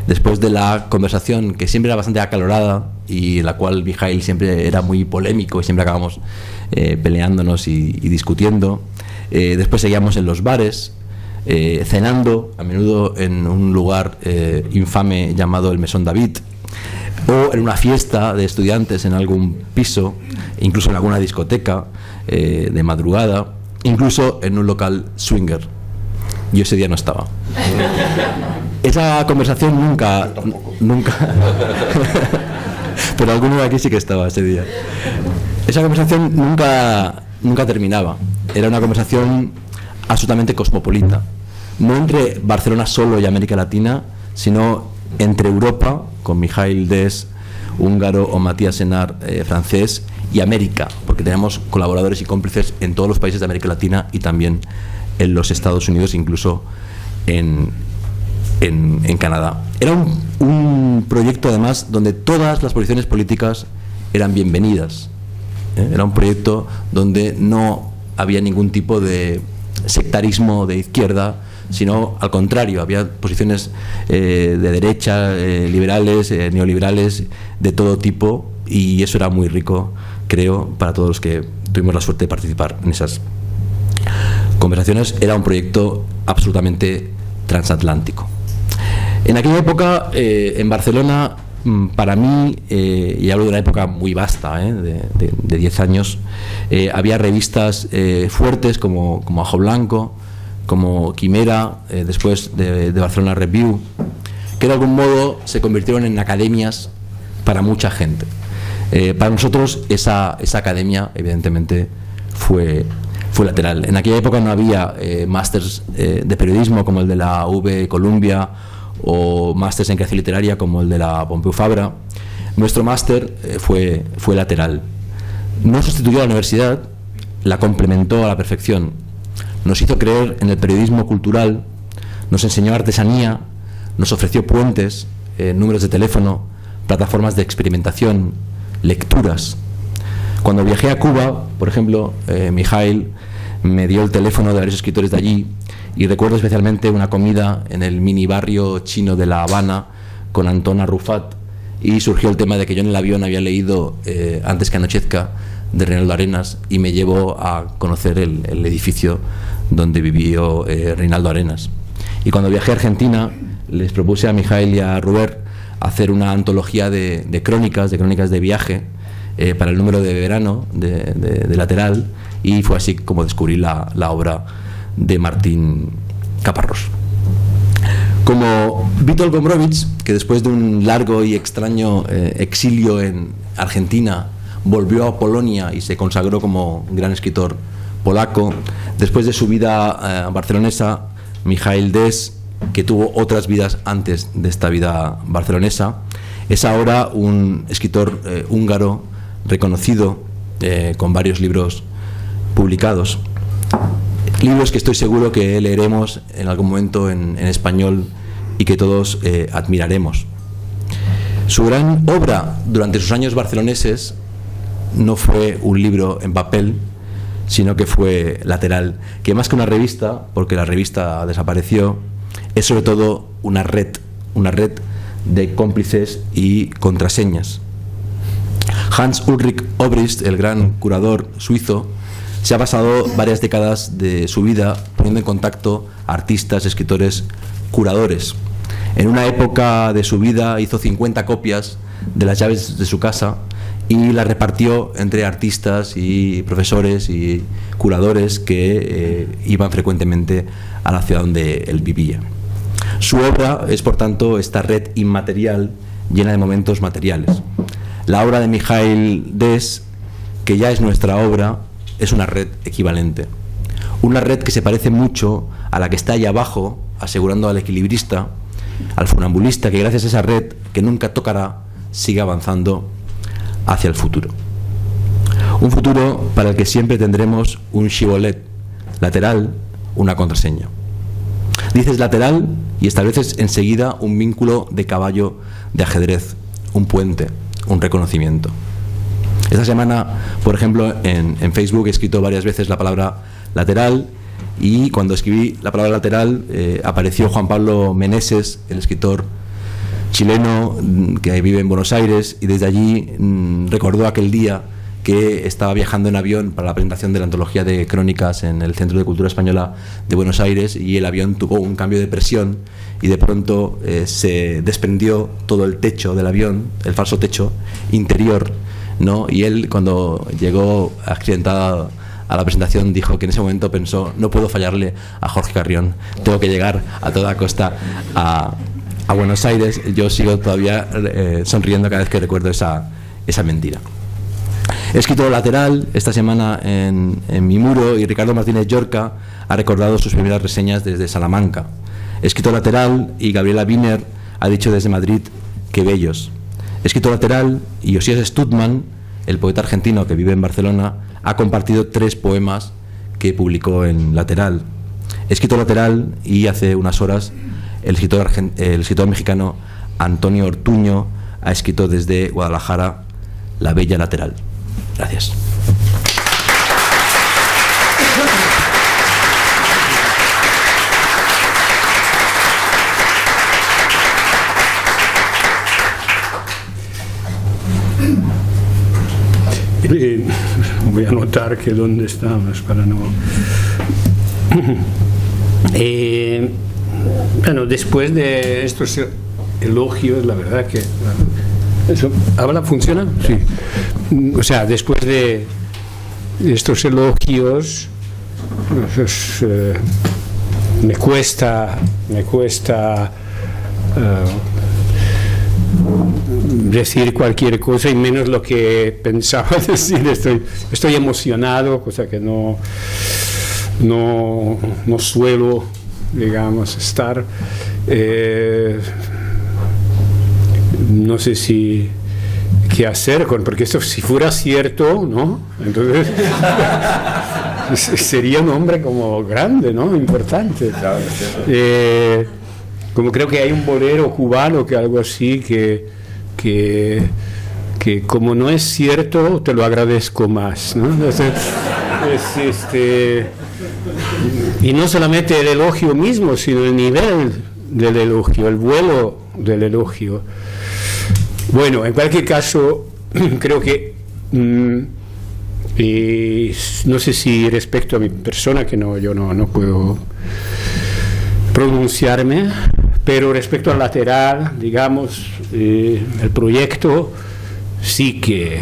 Speaker 4: Después de la conversación, que siempre era bastante acalorada y en la cual Mijaíl siempre era muy polémico y siempre acabamos peleándonos y discutiendo, después seguíamos en los bares, cenando, a menudo en un lugar infame llamado el Mesón David, o en una fiesta de estudiantes en algún piso, incluso en alguna discoteca de madrugada, incluso en un local swinger. Yo ese día no estaba. Esa conversación nunca pero alguno de aquí sí que estaba ese día. Esa conversación nunca terminaba. Era una conversación absolutamente cosmopolita, no entre Barcelona solo y América Latina, sino entre Europa, con Mijaíl Des húngaro o Matías Enar francés, y América, porque tenemos colaboradores y cómplices en todos los países de América Latina y también en los Estados Unidos, incluso en Canadá. Era un proyecto además donde todas las posiciones políticas eran bienvenidas. Era un proyecto donde no había ningún tipo de sectarismo de izquierda, sino al contrario, había posiciones de derecha, liberales, neoliberales, de todo tipo, y eso era muy rico, creo, para todos los que tuvimos la suerte de participar en esas conversaciones. Era un proyecto absolutamente transatlántico. En aquella época, en Barcelona, para mí, y hablo de una época muy vasta, de 10 años, había revistas fuertes como Ajo Blanco, como Quimera, después de Barcelona Review, que de algún modo se convirtieron en academias para mucha gente. Para nosotros esa academia, evidentemente, fue lateral. En aquella época no había másters de periodismo como el de la UV Columbia o másters en creación literaria como el de la Pompeu Fabra. Nuestro máster fue lateral. No sustituyó a la universidad, la complementó a la perfección. Nos hizo creer en el periodismo cultural, nos enseñó artesanía, nos ofreció puentes, números de teléfono, plataformas de experimentación, lecturas. Cuando viajé a Cuba, por ejemplo, Mijail me dio el teléfono de varios escritores de allí, y recuerdo especialmente una comida en el mini barrio chino de La Habana con Antón Arrufat, y surgió el tema de que yo en el avión había leído Antes que anochezca de Reinaldo Arenas, y me llevó a conocer el edificio donde vivió Reinaldo Arenas. Y cuando viajé a Argentina les propuse a Mijail y a Robert hacer una antología de crónicas de viaje para el número de verano de Lateral, y fue así como descubrí la obra de Martín Caparrós. Como Witold Gombrowicz, que después de un largo y extraño exilio en Argentina volvió a Polonia y se consagró como gran escritor polaco, después de su vida barcelonesa, Mijail Des, que tuvo otras vidas antes de esta vida barcelonesa, es ahora un escritor húngaro reconocido, con varios libros publicados, libros que estoy seguro que leeremos en algún momento en español y que todos admiraremos. Su gran obra durante sus años barceloneses no fue un libro en papel, sino que fue Lateral, que más que una revista, porque la revista desapareció, es sobre todo una red de cómplices y contraseñas. Hans Ulrich Obrist, el gran curador suizo, se ha pasado varias décadas de su vida poniendo en contacto a artistas, escritores, curadores. En una época de su vida hizo 50 copias de las llaves de su casa y las repartió entre artistas y profesores y curadores que iban frecuentemente a la ciudad donde él vivía. Su obra es, por tanto, esta red inmaterial llena de momentos materiales. La obra de Mijail Des, que ya es nuestra obra, es una red equivalente. Una red que se parece mucho a la que está ahí abajo, asegurando al equilibrista, al funambulista, que gracias a esa red, que nunca tocará, sigue avanzando hacia el futuro. Un futuro para el que siempre tendremos un shibboleth, lateral, una contraseña. Dices lateral y estableces enseguida un vínculo de caballo de ajedrez, un puente, un reconocimiento. Esta semana, por ejemplo, en Facebook he escrito varias veces la palabra lateral, y cuando escribí la palabra lateral apareció Juan Pablo Meneses, el escritor chileno que vive en Buenos Aires, y desde allí recordó aquel día que estaba viajando en avión para la presentación de la antología de crónicas en el Centro de Cultura Española de Buenos Aires, y el avión tuvo un cambio de presión y de pronto se desprendió todo el techo del avión, el falso techo interior, ¿no? Y él, cuando llegó accidentado a la presentación, dijo que en ese momento pensó: no puedo fallarle a Jorge Carrión, tengo que llegar a toda costa a Buenos Aires. Yo sigo todavía sonriendo cada vez que recuerdo esa mentira. He escrito Lateral esta semana en mi muro, y Ricardo Martínez Llorca ha recordado sus primeras reseñas desde Salamanca. He escrito Lateral y Gabriela Wiener ha dicho desde Madrid: qué bellos. He escrito Lateral y Osías Stutman, el poeta argentino que vive en Barcelona, ha compartido 3 poemas que publicó en Lateral. He escrito Lateral y hace unas horas el escritor mexicano Antonio Ortuño ha escrito desde Guadalajara La bella Lateral. Gracias.
Speaker 5: Voy a anotar que dónde estamos para no... bueno, después de estos elogios, la verdad que... ¿Eso habla? ¿Funciona? Sí. O sea, después de estos elogios, pues, me cuesta decir cualquier cosa, y menos lo que pensaba decir. Estoy emocionado, cosa que no suelo, digamos, estar. No sé qué hacer porque esto, si fuera cierto, ¿no? Entonces sería un hombre como grande, ¿no? Importante. Como creo que hay un bolero cubano que algo así que como no es cierto, te lo agradezco más, ¿no? Entonces, y no solamente el elogio mismo, sino el nivel del elogio, el vuelo del elogio. Bueno, en cualquier caso, creo que no sé si respecto a mi persona, que yo no puedo pronunciarme, pero respecto al lateral, digamos, el proyecto sí que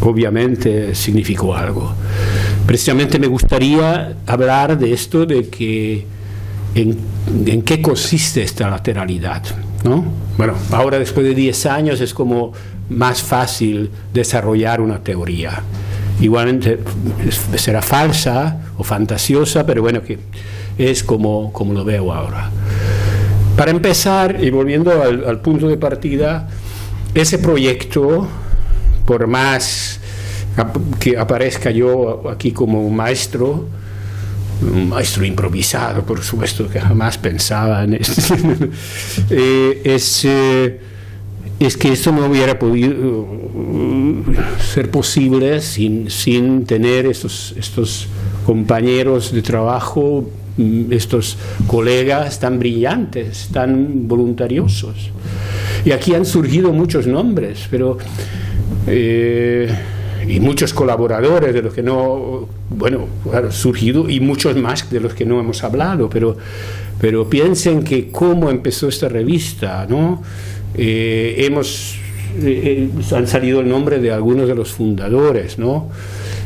Speaker 5: obviamente significó algo. Precisamente me gustaría hablar de esto, de que en qué consiste esta lateralidad, ¿no? Bueno, ahora después de 10 años es como más fácil desarrollar una teoría. Igualmente será falsa o fantasiosa, pero bueno, que es como lo veo ahora. Para empezar, y volviendo al punto de partida, ese proyecto, por más que aparezca yo aquí como un maestro improvisado, por supuesto, que jamás pensaba en esto, es que esto no hubiera podido ser posible sin tener estos compañeros de trabajo, estos colegas tan brillantes, tan voluntariosos. Y aquí han surgido muchos nombres, pero y muchos colaboradores de los que no, bueno, han surgido, y muchos más de los que no hemos hablado, pero piensen que cómo empezó esta revista, ¿no? Han salido el nombre de algunos de los fundadores, ¿no?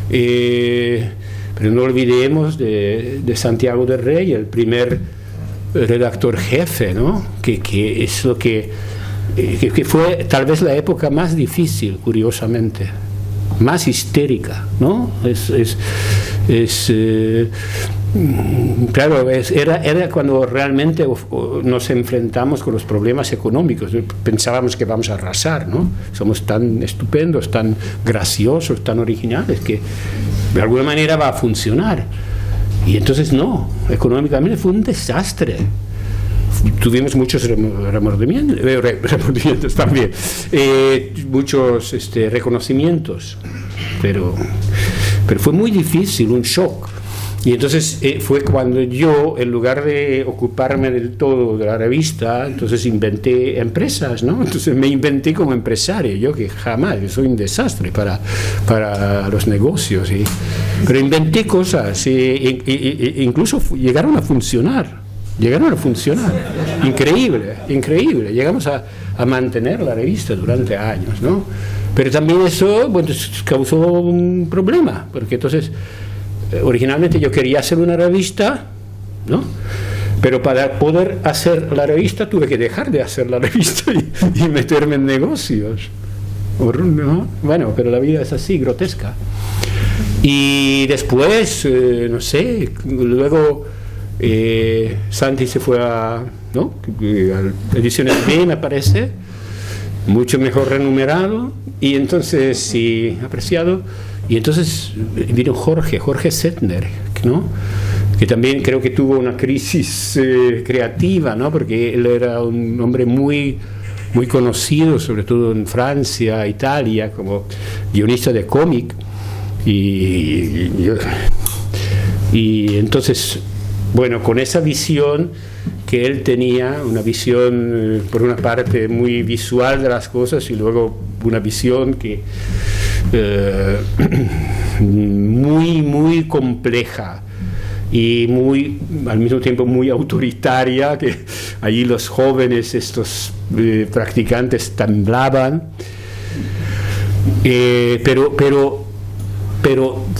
Speaker 5: Pero no olvidemos de Santiago del Rey, el primer redactor jefe, ¿no? Que es lo que fue tal vez la época más difícil, curiosamente, más histérica, ¿no? Claro, era cuando realmente nos enfrentamos con los problemas económicos. Pensábamos que vamos a arrasar, ¿no? Somos tan estupendos, tan graciosos, tan originales, que de alguna manera va a funcionar. Y entonces no, económicamente fue un desastre. Tuvimos muchos remordimientos también, muchos reconocimientos, pero fue muy difícil, un shock. Y entonces fue cuando yo, en lugar de ocuparme del todo de la revista, entonces inventé empresas, ¿no? Entonces me inventé como empresario, yo que jamás, yo soy un desastre para los negocios, pero inventé cosas, incluso llegaron a funcionar. Increíble. Llegamos a mantener la revista durante años, ¿no? Pero también eso, bueno, causó un problema, porque entonces originalmente yo quería hacer una revista, ¿no? Pero para poder hacer la revista tuve que dejar de hacer la revista y meterme en negocios, ¿no? Bueno, pero la vida es así, grotesca. Y después, no sé, luego Santi se fue a Ediciones B, me parece, mucho mejor remunerado, y entonces, sí, apreciado, y entonces vino Jorge Settner, ¿no? Que también creo que tuvo una crisis creativa, ¿no? Porque él era un hombre muy conocido, sobre todo en Francia, Italia, como guionista de cómic, y entonces, bueno, con esa visión que él tenía, una visión por una parte muy visual de las cosas y luego una visión que muy compleja y al mismo tiempo muy autoritaria, que allí los jóvenes, estos practicantes temblaban, pero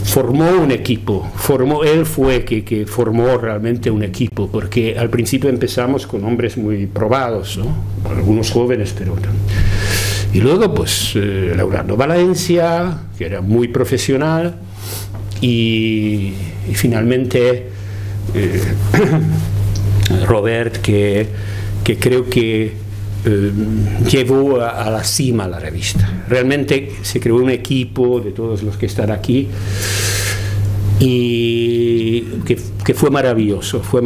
Speaker 5: formó un equipo, él fue que formó realmente un equipo, porque al principio empezamos con hombres muy probados, ¿no? Algunos jóvenes, pero... Y luego, pues, Leonardo Valencia, que era muy profesional, y finalmente Robert, que creo que llevó a la cima la revista. Realmente se creó un equipo de todos los que están aquí, y que fue maravilloso, fue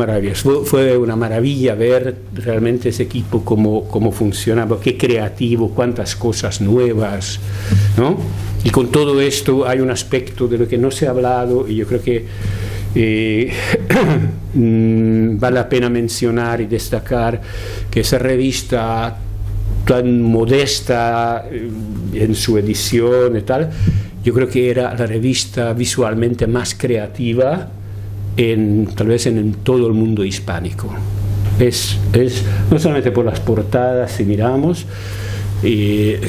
Speaker 5: una maravilla ver realmente ese equipo cómo funcionaba, qué creativo, cuántas cosas nuevas, ¿no? Y con todo esto hay un aspecto de lo que no se ha hablado, y yo creo que vale la pena mencionar y destacar que esa revista tan modesta en su edición y tal, yo creo que era la revista visualmente más creativa tal vez en todo el mundo hispánico. Es no solamente por las portadas, si miramos,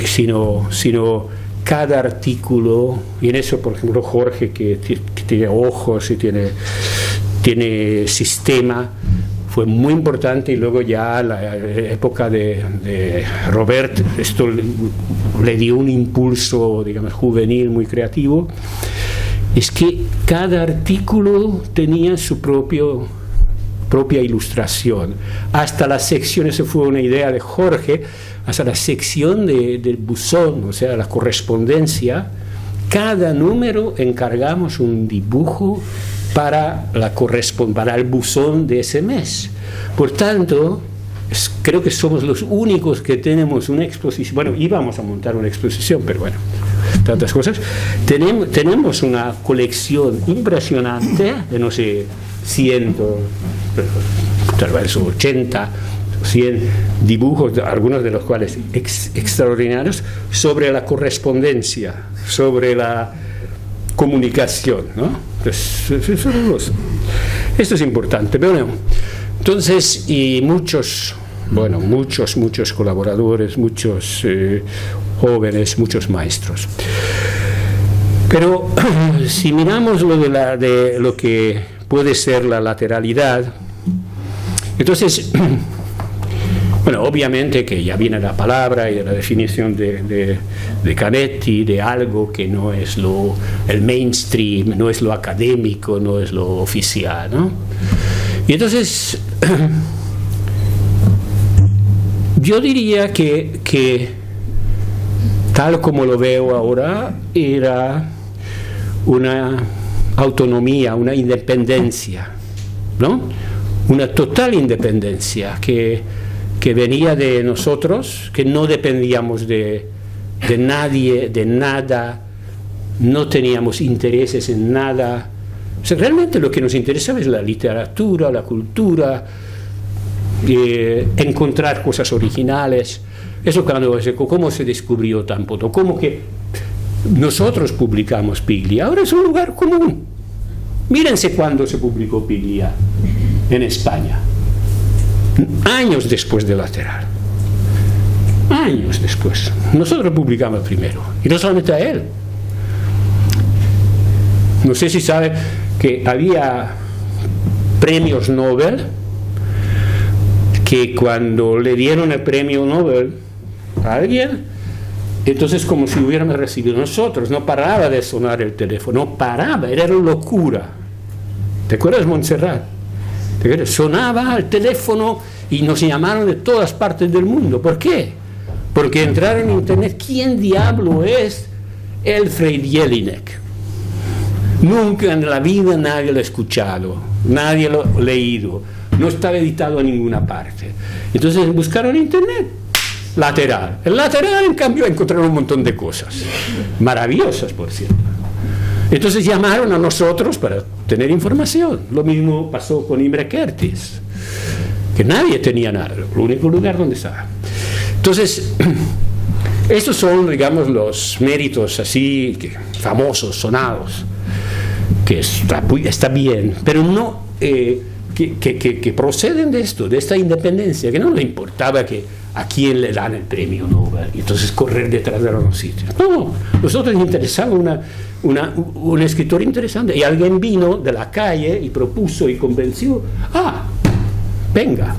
Speaker 5: sino cada artículo, y en eso, por ejemplo, Jorge, que tiene ojos y tiene sistema, fue muy importante. Y luego ya la época de Robert, esto le dio un impulso, digamos, juvenil muy creativo. Es que cada artículo tenía su propia ilustración. Hasta la sección, eso fue una idea de Jorge, hasta la sección del buzón, o sea, la correspondencia, cada número encargamos un dibujo para el buzón de ese mes. Por tanto, creo que somos los únicos que tenemos una exposición. Bueno, íbamos a montar una exposición, pero bueno, tantas cosas. Tenemos una colección impresionante de, no sé, 100, tal vez 80, 100 dibujos, algunos de los cuales extraordinarios, sobre la correspondencia, sobre la comunicación, ¿no? Pues, esto es importante. Bueno, entonces, y muchos colaboradores, muchos jóvenes, muchos maestros. Pero si miramos de lo que puede ser la lateralidad, entonces, bueno, obviamente que ya viene la palabra y la definición de Canetti, de algo que no es el mainstream, no es lo académico, no es lo oficial, ¿no? Y entonces, yo diría que tal como lo veo ahora, era una autonomía, una independencia, ¿no? Una total independencia que venía de nosotros, que no dependíamos de nadie, de nada, no teníamos intereses en nada. O sea, realmente lo que nos interesaba es la literatura, la cultura, encontrar cosas originales. Eso cómo se descubrió Tampoto, cómo que nosotros publicamos Piglia. Ahora es un lugar común. Mírense cuándo se publicó Piglia en España. Años después de Lateral. Años después. Nosotros publicamos primero. Y no solamente a él. No sé si sabe que había premios Nobel, que cuando le dieron el premio Nobel a alguien, entonces como si hubiéramos recibido nosotros, no paraba de sonar el teléfono, no paraba, era locura. ¿Te acuerdas, Montserrat? ¿Te acuerdas? Sonaba el teléfono y nos llamaron de todas partes del mundo. ¿Por qué? Porque entraron en internet, ¿quién diablo es Alfred Jelinek? Nunca en la vida nadie lo ha escuchado, nadie lo ha leído, no estaba editado en ninguna parte. Entonces buscaron en internet, Lateral. En Lateral, en cambio, encontraron un montón de cosas, maravillosas, por cierto. Entonces llamaron a nosotros para tener información. Lo mismo pasó con Imre Kertész, que nadie tenía nada, el único lugar donde estaba. Entonces, Estos son, digamos, los méritos así famosos, sonados, que está bien, pero no que proceden de esto, de esta independencia, que no le importaba a quién le dan el premio Nobel y entonces correr detrás de los sitios. No, nosotros nos interesaba un escritor interesante, y alguien vino de la calle y propuso y convenció, venga.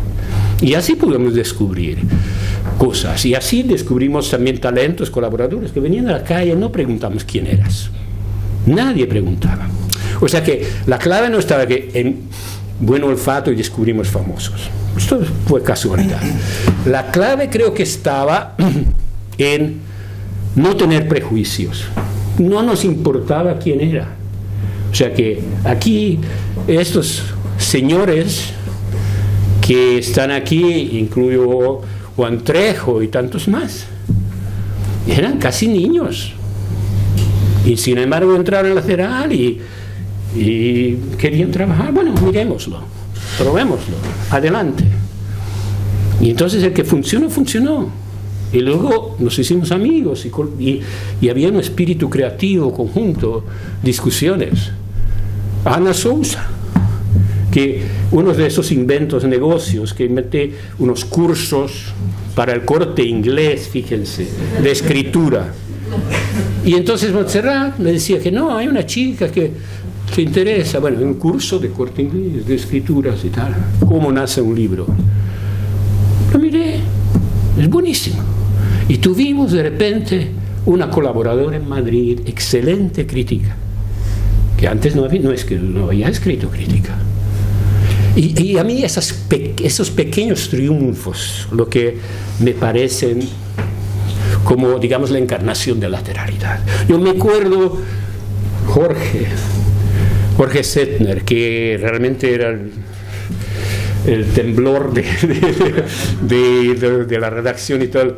Speaker 5: Y así pudimos descubrir cosas, y así descubrimos también talentos, colaboradores que venían de la calle. No preguntamos quién eras, nadie preguntaba. O sea que la clave no estaba que en buen olfato y descubrimos famosos, esto fue casualidad. La clave creo que estaba en no tener prejuicios, no nos importaba quién era. O sea que aquí estos señores que están aquí, incluyo Juan Trejo y tantos más, eran casi niños, y sin embargo entraron a la CERAL y querían trabajar. Bueno, mirémoslo, probémoslo, adelante. Y entonces el que funcionó, funcionó. Y luego nos hicimos amigos y había un espíritu creativo conjunto, discusiones. Ana Sousa, que uno de esos inventos, negocios, que mete unos cursos para el corte inglés, fíjense, de escritura. Y entonces Montserrat le decía que no, hay una chica que se interesa, bueno, un curso de corte inglés, de escrituras y tal, cómo nace un libro. Lo miré, es buenísimo. Y tuvimos de repente una colaboradora en Madrid, excelente crítica, que antes no había escrito crítica. Y a mí esos pequeños triunfos, lo que me parecen como, digamos, la encarnación de la lateralidad. Yo me acuerdo Jorge Settner, que realmente era el temblor de la redacción y tal.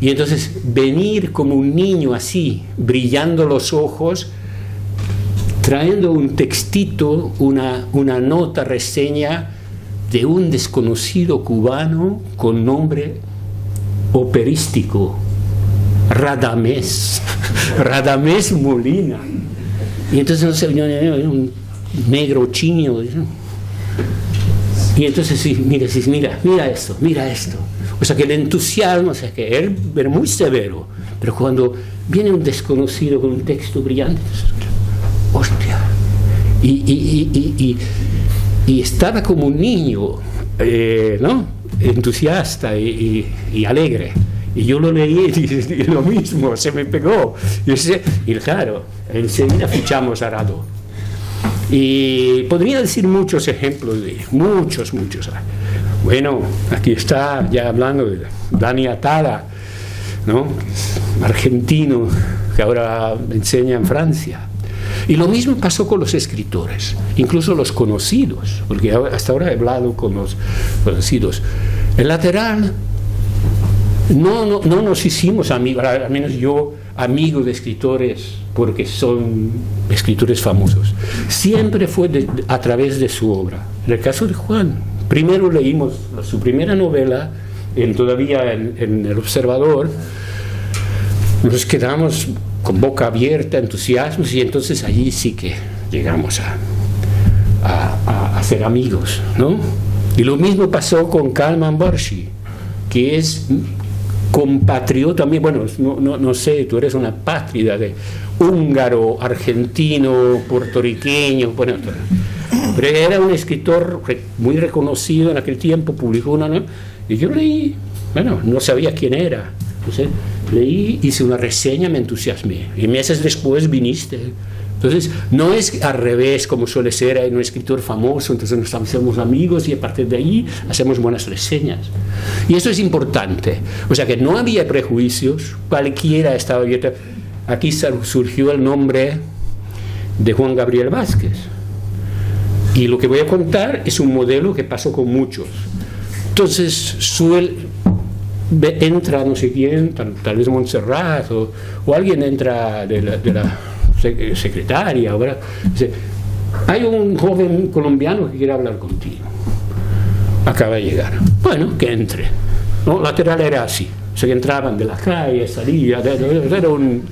Speaker 5: Y entonces venir como un niño así, brillando los ojos, trayendo un textito, una nota, reseña de un desconocido cubano con nombre operístico, Radamés Molina. Y entonces no sé, un negro chino. Y entonces sí, mira esto. O sea que el entusiasmo, o sea que él era muy severo, pero cuando viene un desconocido con un texto brillante, hostia, y estaba como un niño, ¿no? Entusiasta y alegre. Y yo lo leí y lo mismo, se me pegó. Y claro, enseguida fichamos a Rado. Y podría decir muchos ejemplos de muchos. Bueno, aquí está, ya hablando de Dani Atala, ¿no? Argentino, que ahora enseña en Francia. Y lo mismo pasó con los escritores, incluso los conocidos, porque hasta ahora he hablado con los conocidos. El lateral, no nos hicimos amigos, al menos yo, amigos de escritores, porque son escritores famosos. Siempre fue a través de su obra. En el caso de Juan, primero leímos su primera novela, todavía en El Observador, nos quedamos con boca abierta, entusiasmos, y entonces allí sí que llegamos a ser amigos, ¿no? Y lo mismo pasó con Kalman Barshi, que es compatriota también, bueno, no sé, tú eres una pátrida de húngaro, argentino, puertorriqueño, bueno, pero era un escritor muy reconocido en aquel tiempo, publicó una, ¿no? Y yo leí, bueno, no sabía quién era, entonces leí, hice una reseña, me entusiasmé, y meses después viniste. Entonces, no es al revés como suele ser en un escritor famoso, entonces nos hacemos amigos y a partir de ahí hacemos buenas reseñas. Y eso es importante. O sea que no había prejuicios, cualquiera estaba abierto. Aquí surgió el nombre de Juan Gabriel Vázquez. Y lo que voy a contar es un modelo que pasó con muchos. Entonces, entra no sé quién, tal vez Montserrat o alguien entra de la secretaria, ahora dice, hay un joven colombiano que quiere hablar contigo, acaba de llegar, bueno, que entre, ¿no? Lateral era así, O sea, que entraban de la calle, salían, era un...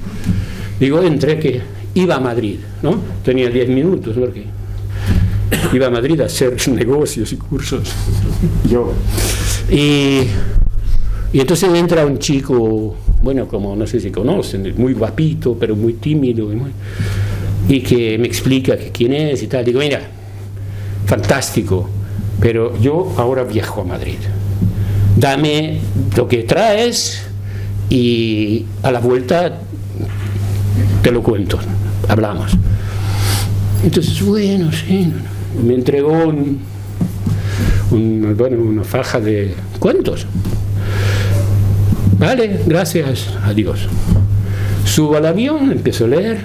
Speaker 5: Digo, entré que iba a Madrid, ¿no? Tenía 10 minutos, porque iba a Madrid a hacer negocios y cursos. Yo. Y entonces entra un chico, bueno, como no sé si conocen, muy guapito, pero muy tímido, y que me explica que quién es y tal. Digo, mira, fantástico, pero yo ahora viajo a Madrid. Dame lo que traes y a la vuelta te lo cuento, hablamos. Entonces, bueno, sí, me entregó una faja de cuentos. Vale, gracias, adiós. Subo al avión, empiezo a leer,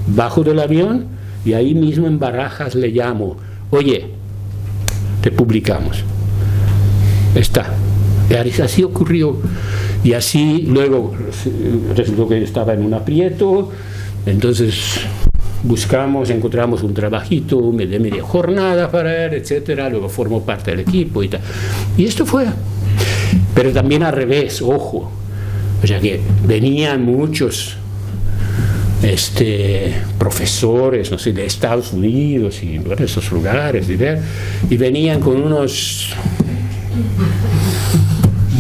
Speaker 5: bajo del avión y ahí mismo en Barajas le llamo, oye, te publicamos. Está. Y así ocurrió. Y así luego resultó que estaba en un aprieto, entonces encontramos un trabajito de media jornada para él, etcétera, luego formó parte del equipo y tal. Y esto fue. Pero también al revés, ojo. O sea que venían muchos profesores, no sé, de Estados Unidos y de esos lugares, y venían con unos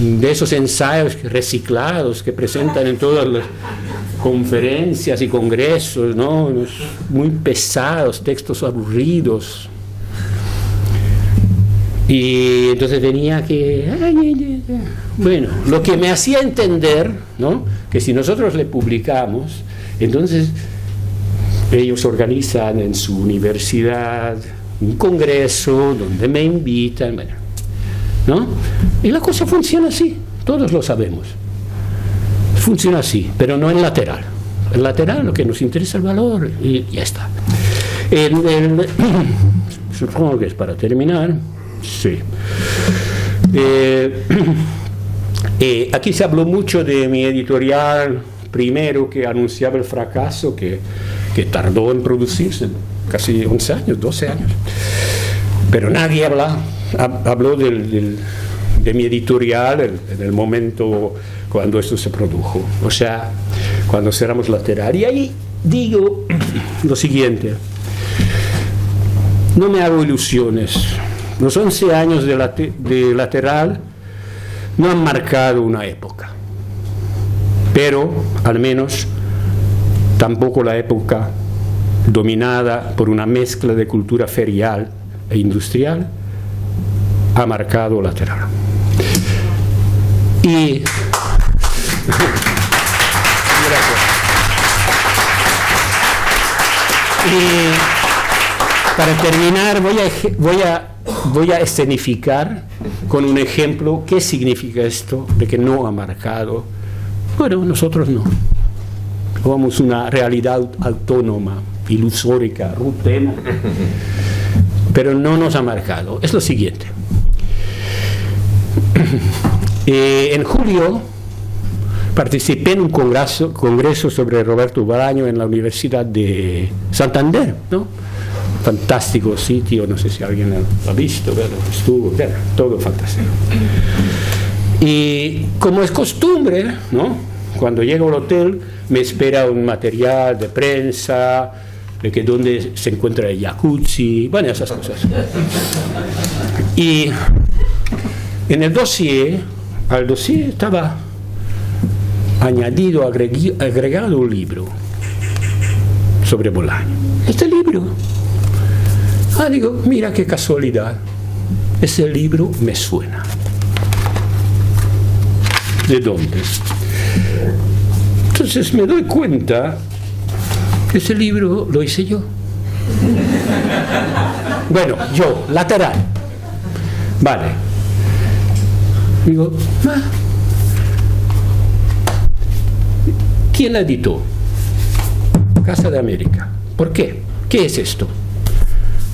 Speaker 5: de esos ensayos reciclados que presentan en todas las conferencias y congresos, ¿no? Muy pesados, textos aburridos. Y entonces venía que... Bueno, lo que me hacía entender, ¿no? Que si nosotros le publicamos, entonces ellos organizan en su universidad un congreso donde me invitan, bueno, ¿no? Y la cosa funciona así, todos lo sabemos. Funciona así, pero no en lateral. En lateral lo que nos interesa es el valor y ya está. Supongo que es para terminar. Sí. Aquí se habló mucho de mi editorial primero, que anunciaba el fracaso, que tardó en producirse casi 11 años, 12 años. Pero nadie habló de mi editorial en el momento cuando esto se produjo, o sea, cuando cerramos lateral. Y ahí digo lo siguiente, no me hago ilusiones. Los 11 años de lateral no han marcado una época, pero al menos tampoco la época dominada por una mezcla de cultura ferial e industrial ha marcado lateral. Y para terminar voy a escenificar con un ejemplo qué significa esto de que no ha marcado. Bueno, nosotros no. Somos una realidad autónoma, ilusórica, rutena, pero no nos ha marcado. Es lo siguiente. En julio participé en un congreso sobre Roberto Bolaño en la Universidad de Santander, ¿no? Fantástico sitio, no sé si alguien lo ha visto, pero estuvo, todo fantástico. Y como es costumbre, ¿no? Cuando llego al hotel me espera un material de prensa, de que dónde se encuentra el jacuzzi, bueno, esas cosas. Y en el dossier, al dossier estaba añadido, agregado un libro sobre Bolaño. Este libro, digo, mira qué casualidad, ese libro me suena. ¿De dónde? Entonces me doy cuenta que ese libro lo hice yo. Bueno, yo, lateral. Vale. Digo, ¿quién la editó? Casa de América. ¿Por qué? ¿Qué es esto?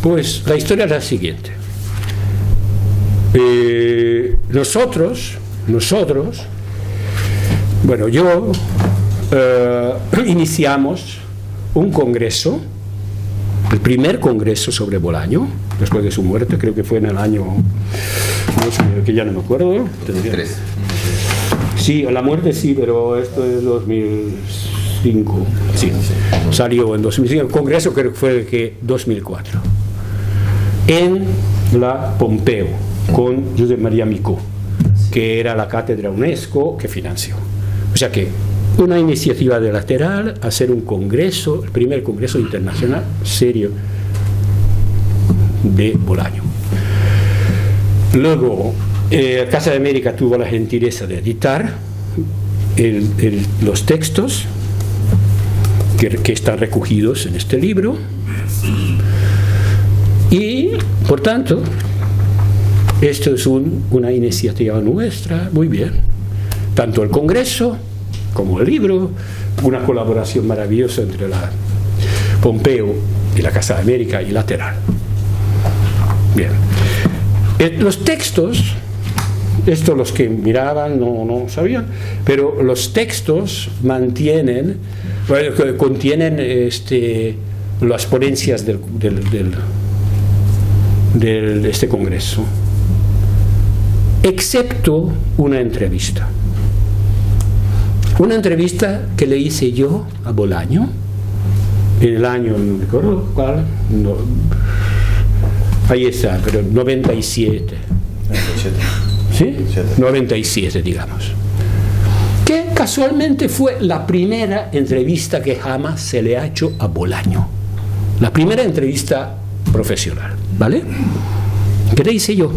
Speaker 5: Pues la historia es la siguiente. Nosotros, bueno, yo iniciamos un congreso, el primer congreso sobre Bolaño, después de su muerte, creo que fue en el año, no sé, que ya no me acuerdo.
Speaker 2: 2003.
Speaker 5: Sí, la muerte sí, pero esto es 2005. Sí, salió en 2005. El congreso creo que fue que 2004. En la Pompeu, con José María Micó, que era la cátedra UNESCO que financió. O sea que una iniciativa de Lateral, hacer un congreso, el primer congreso internacional serio de Bolaño. Luego, Casa de América tuvo la gentileza de editar los textos que están recogidos en este libro, y por tanto esto es una iniciativa nuestra, muy bien, tanto el Congreso como el libro, una colaboración maravillosa entre la Pompeu y la Casa de América y Lateral. Bien, los textos, esto los que miraban no sabían, pero los textos contienen las ponencias de este congreso, excepto una entrevista que le hice yo a Bolaño en el año, no recuerdo cuál, ahí está, pero 97. ¿Sí? 97, digamos. Que casualmente fue la primera entrevista que jamás se le ha hecho a Bolaño. La primera entrevista profesional, ¿vale? ¿Qué le hice yo?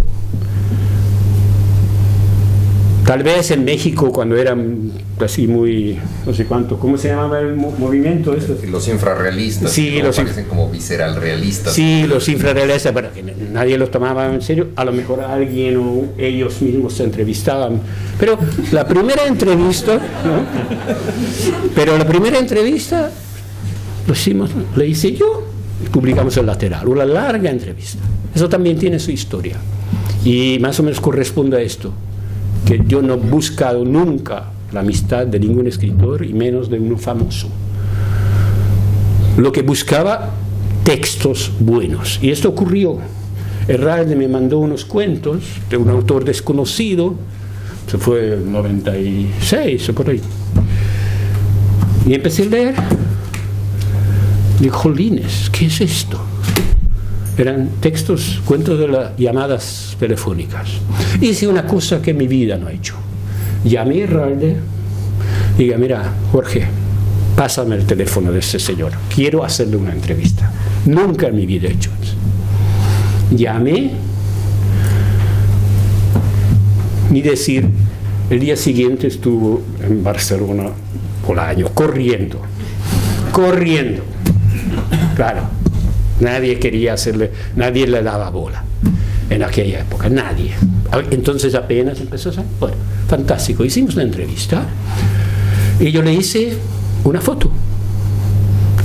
Speaker 5: Tal vez en México, cuando eran así muy, no sé cuánto, ¿cómo se llamaba el movimiento? Eso?
Speaker 2: Los infrarrealistas,
Speaker 5: sí,
Speaker 2: que parecen como visceral realistas.
Speaker 5: Sí, los infrarrealistas, pero que nadie los tomaba en serio. A lo mejor alguien o ellos mismos se entrevistaban. Pero la primera entrevista, ¿no? Pero la primera entrevista le hice yo, y publicamos el Lateral, una larga entrevista. Eso también tiene su historia. Y más o menos corresponde a esto, que yo no he buscado nunca la amistad de ningún escritor y menos de uno famoso. Lo que buscaba, textos buenos. Y esto ocurrió. Herralde me mandó unos cuentos de un autor desconocido, se fue en 96 o por ahí. Y empecé a leer. Digo, jolines, ¿qué es esto? Eran textos, cuentos de las llamadas telefónicas. Hice una cosa que en mi vida no he hecho. Llamé a Herralde y dije, mira, Jorge, pásame el teléfono de ese señor. Quiero hacerle una entrevista. Nunca en mi vida he hecho eso. Llamé y decir, el día siguiente estuvo en Barcelona, Bolaño, corriendo. Claro. Nadie quería hacerle, nadie le daba bola en aquella época, nadie. Entonces apenas empezó a salir. Bueno, fantástico. Hicimos una entrevista y yo le hice una foto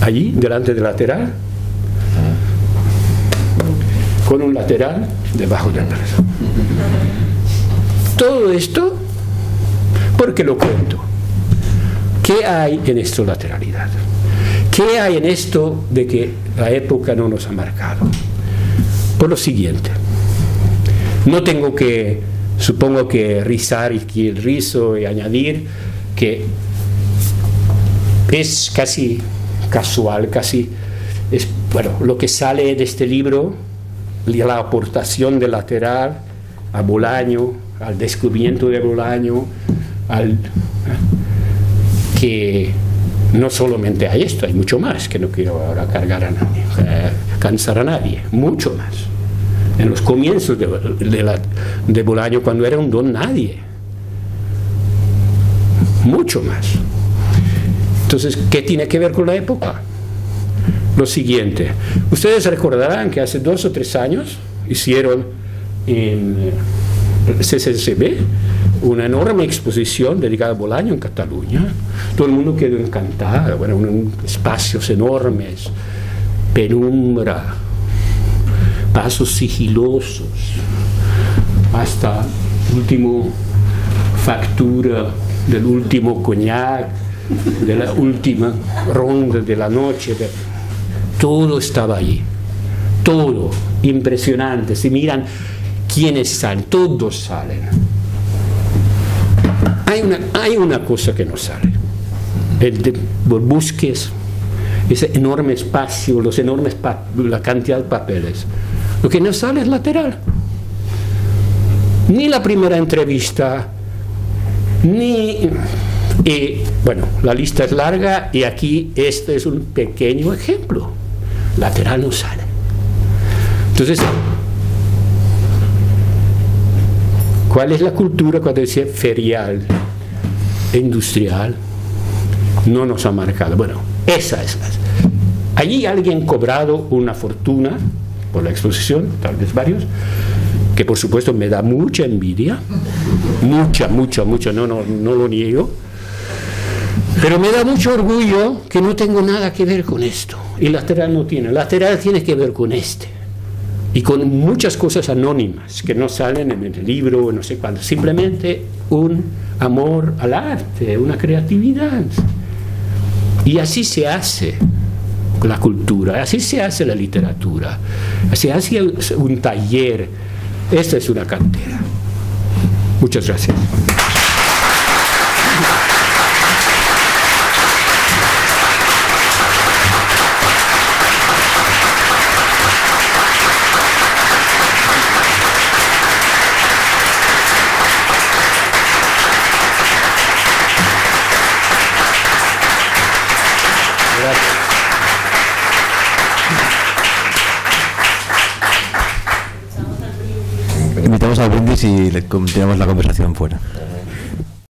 Speaker 5: allí, delante del Lateral, con un Lateral debajo del brazo. Todo esto, porque lo cuento. ¿Qué hay en esto lateralidad? ¿Qué hay en esto de que la época no nos ha marcado? Por lo siguiente, no tengo que, supongo que rizar aquí el rizo y añadir que es casi casual, bueno, lo que sale de este libro, la aportación del Lateral a Bolaño, al descubrimiento de Bolaño, que no solamente hay esto, hay mucho más, que no quiero ahora cansar a nadie, mucho más. En los comienzos de Bolaño, cuando era un don nadie, mucho más. Entonces, ¿qué tiene que ver con la época? Lo siguiente, ustedes recordarán que hace 2 o 3 años hicieron en el CCCB una enorme exposición dedicada a Bolaño en Cataluña. Todo el mundo quedó encantado. Bueno, espacios enormes, penumbra, pasos sigilosos, hasta última factura del último coñac, de la última ronda de la noche. Todo estaba allí. Todo impresionante. Si miran quiénes salen, todos salen. hay una cosa que no sale. Busques ese enorme espacio, la cantidad de papeles. Lo que no sale es lateral. Ni la primera entrevista, bueno, la lista es larga y aquí este es un pequeño ejemplo. Lateral no sale. Entonces, ¿cuál es la cultura cuando dice ferial, industrial? No nos ha marcado. Bueno, esa es la. Allí alguien ha cobrado una fortuna por la exposición, tal vez varios, que por supuesto me da mucha envidia, mucha, no lo niego, pero me da mucho orgullo que no tengo nada que ver con esto. Y lateral no tiene. Lateral tiene que ver con este. Y con muchas cosas anónimas que no salen en el libro, no sé cuándo. Simplemente un amor al arte, una creatividad. Y así se hace la cultura, así se hace la literatura, se hace un taller. Esta es una cantera. Muchas gracias.
Speaker 4: Invitamos al brindis y continuamos la conversación fuera.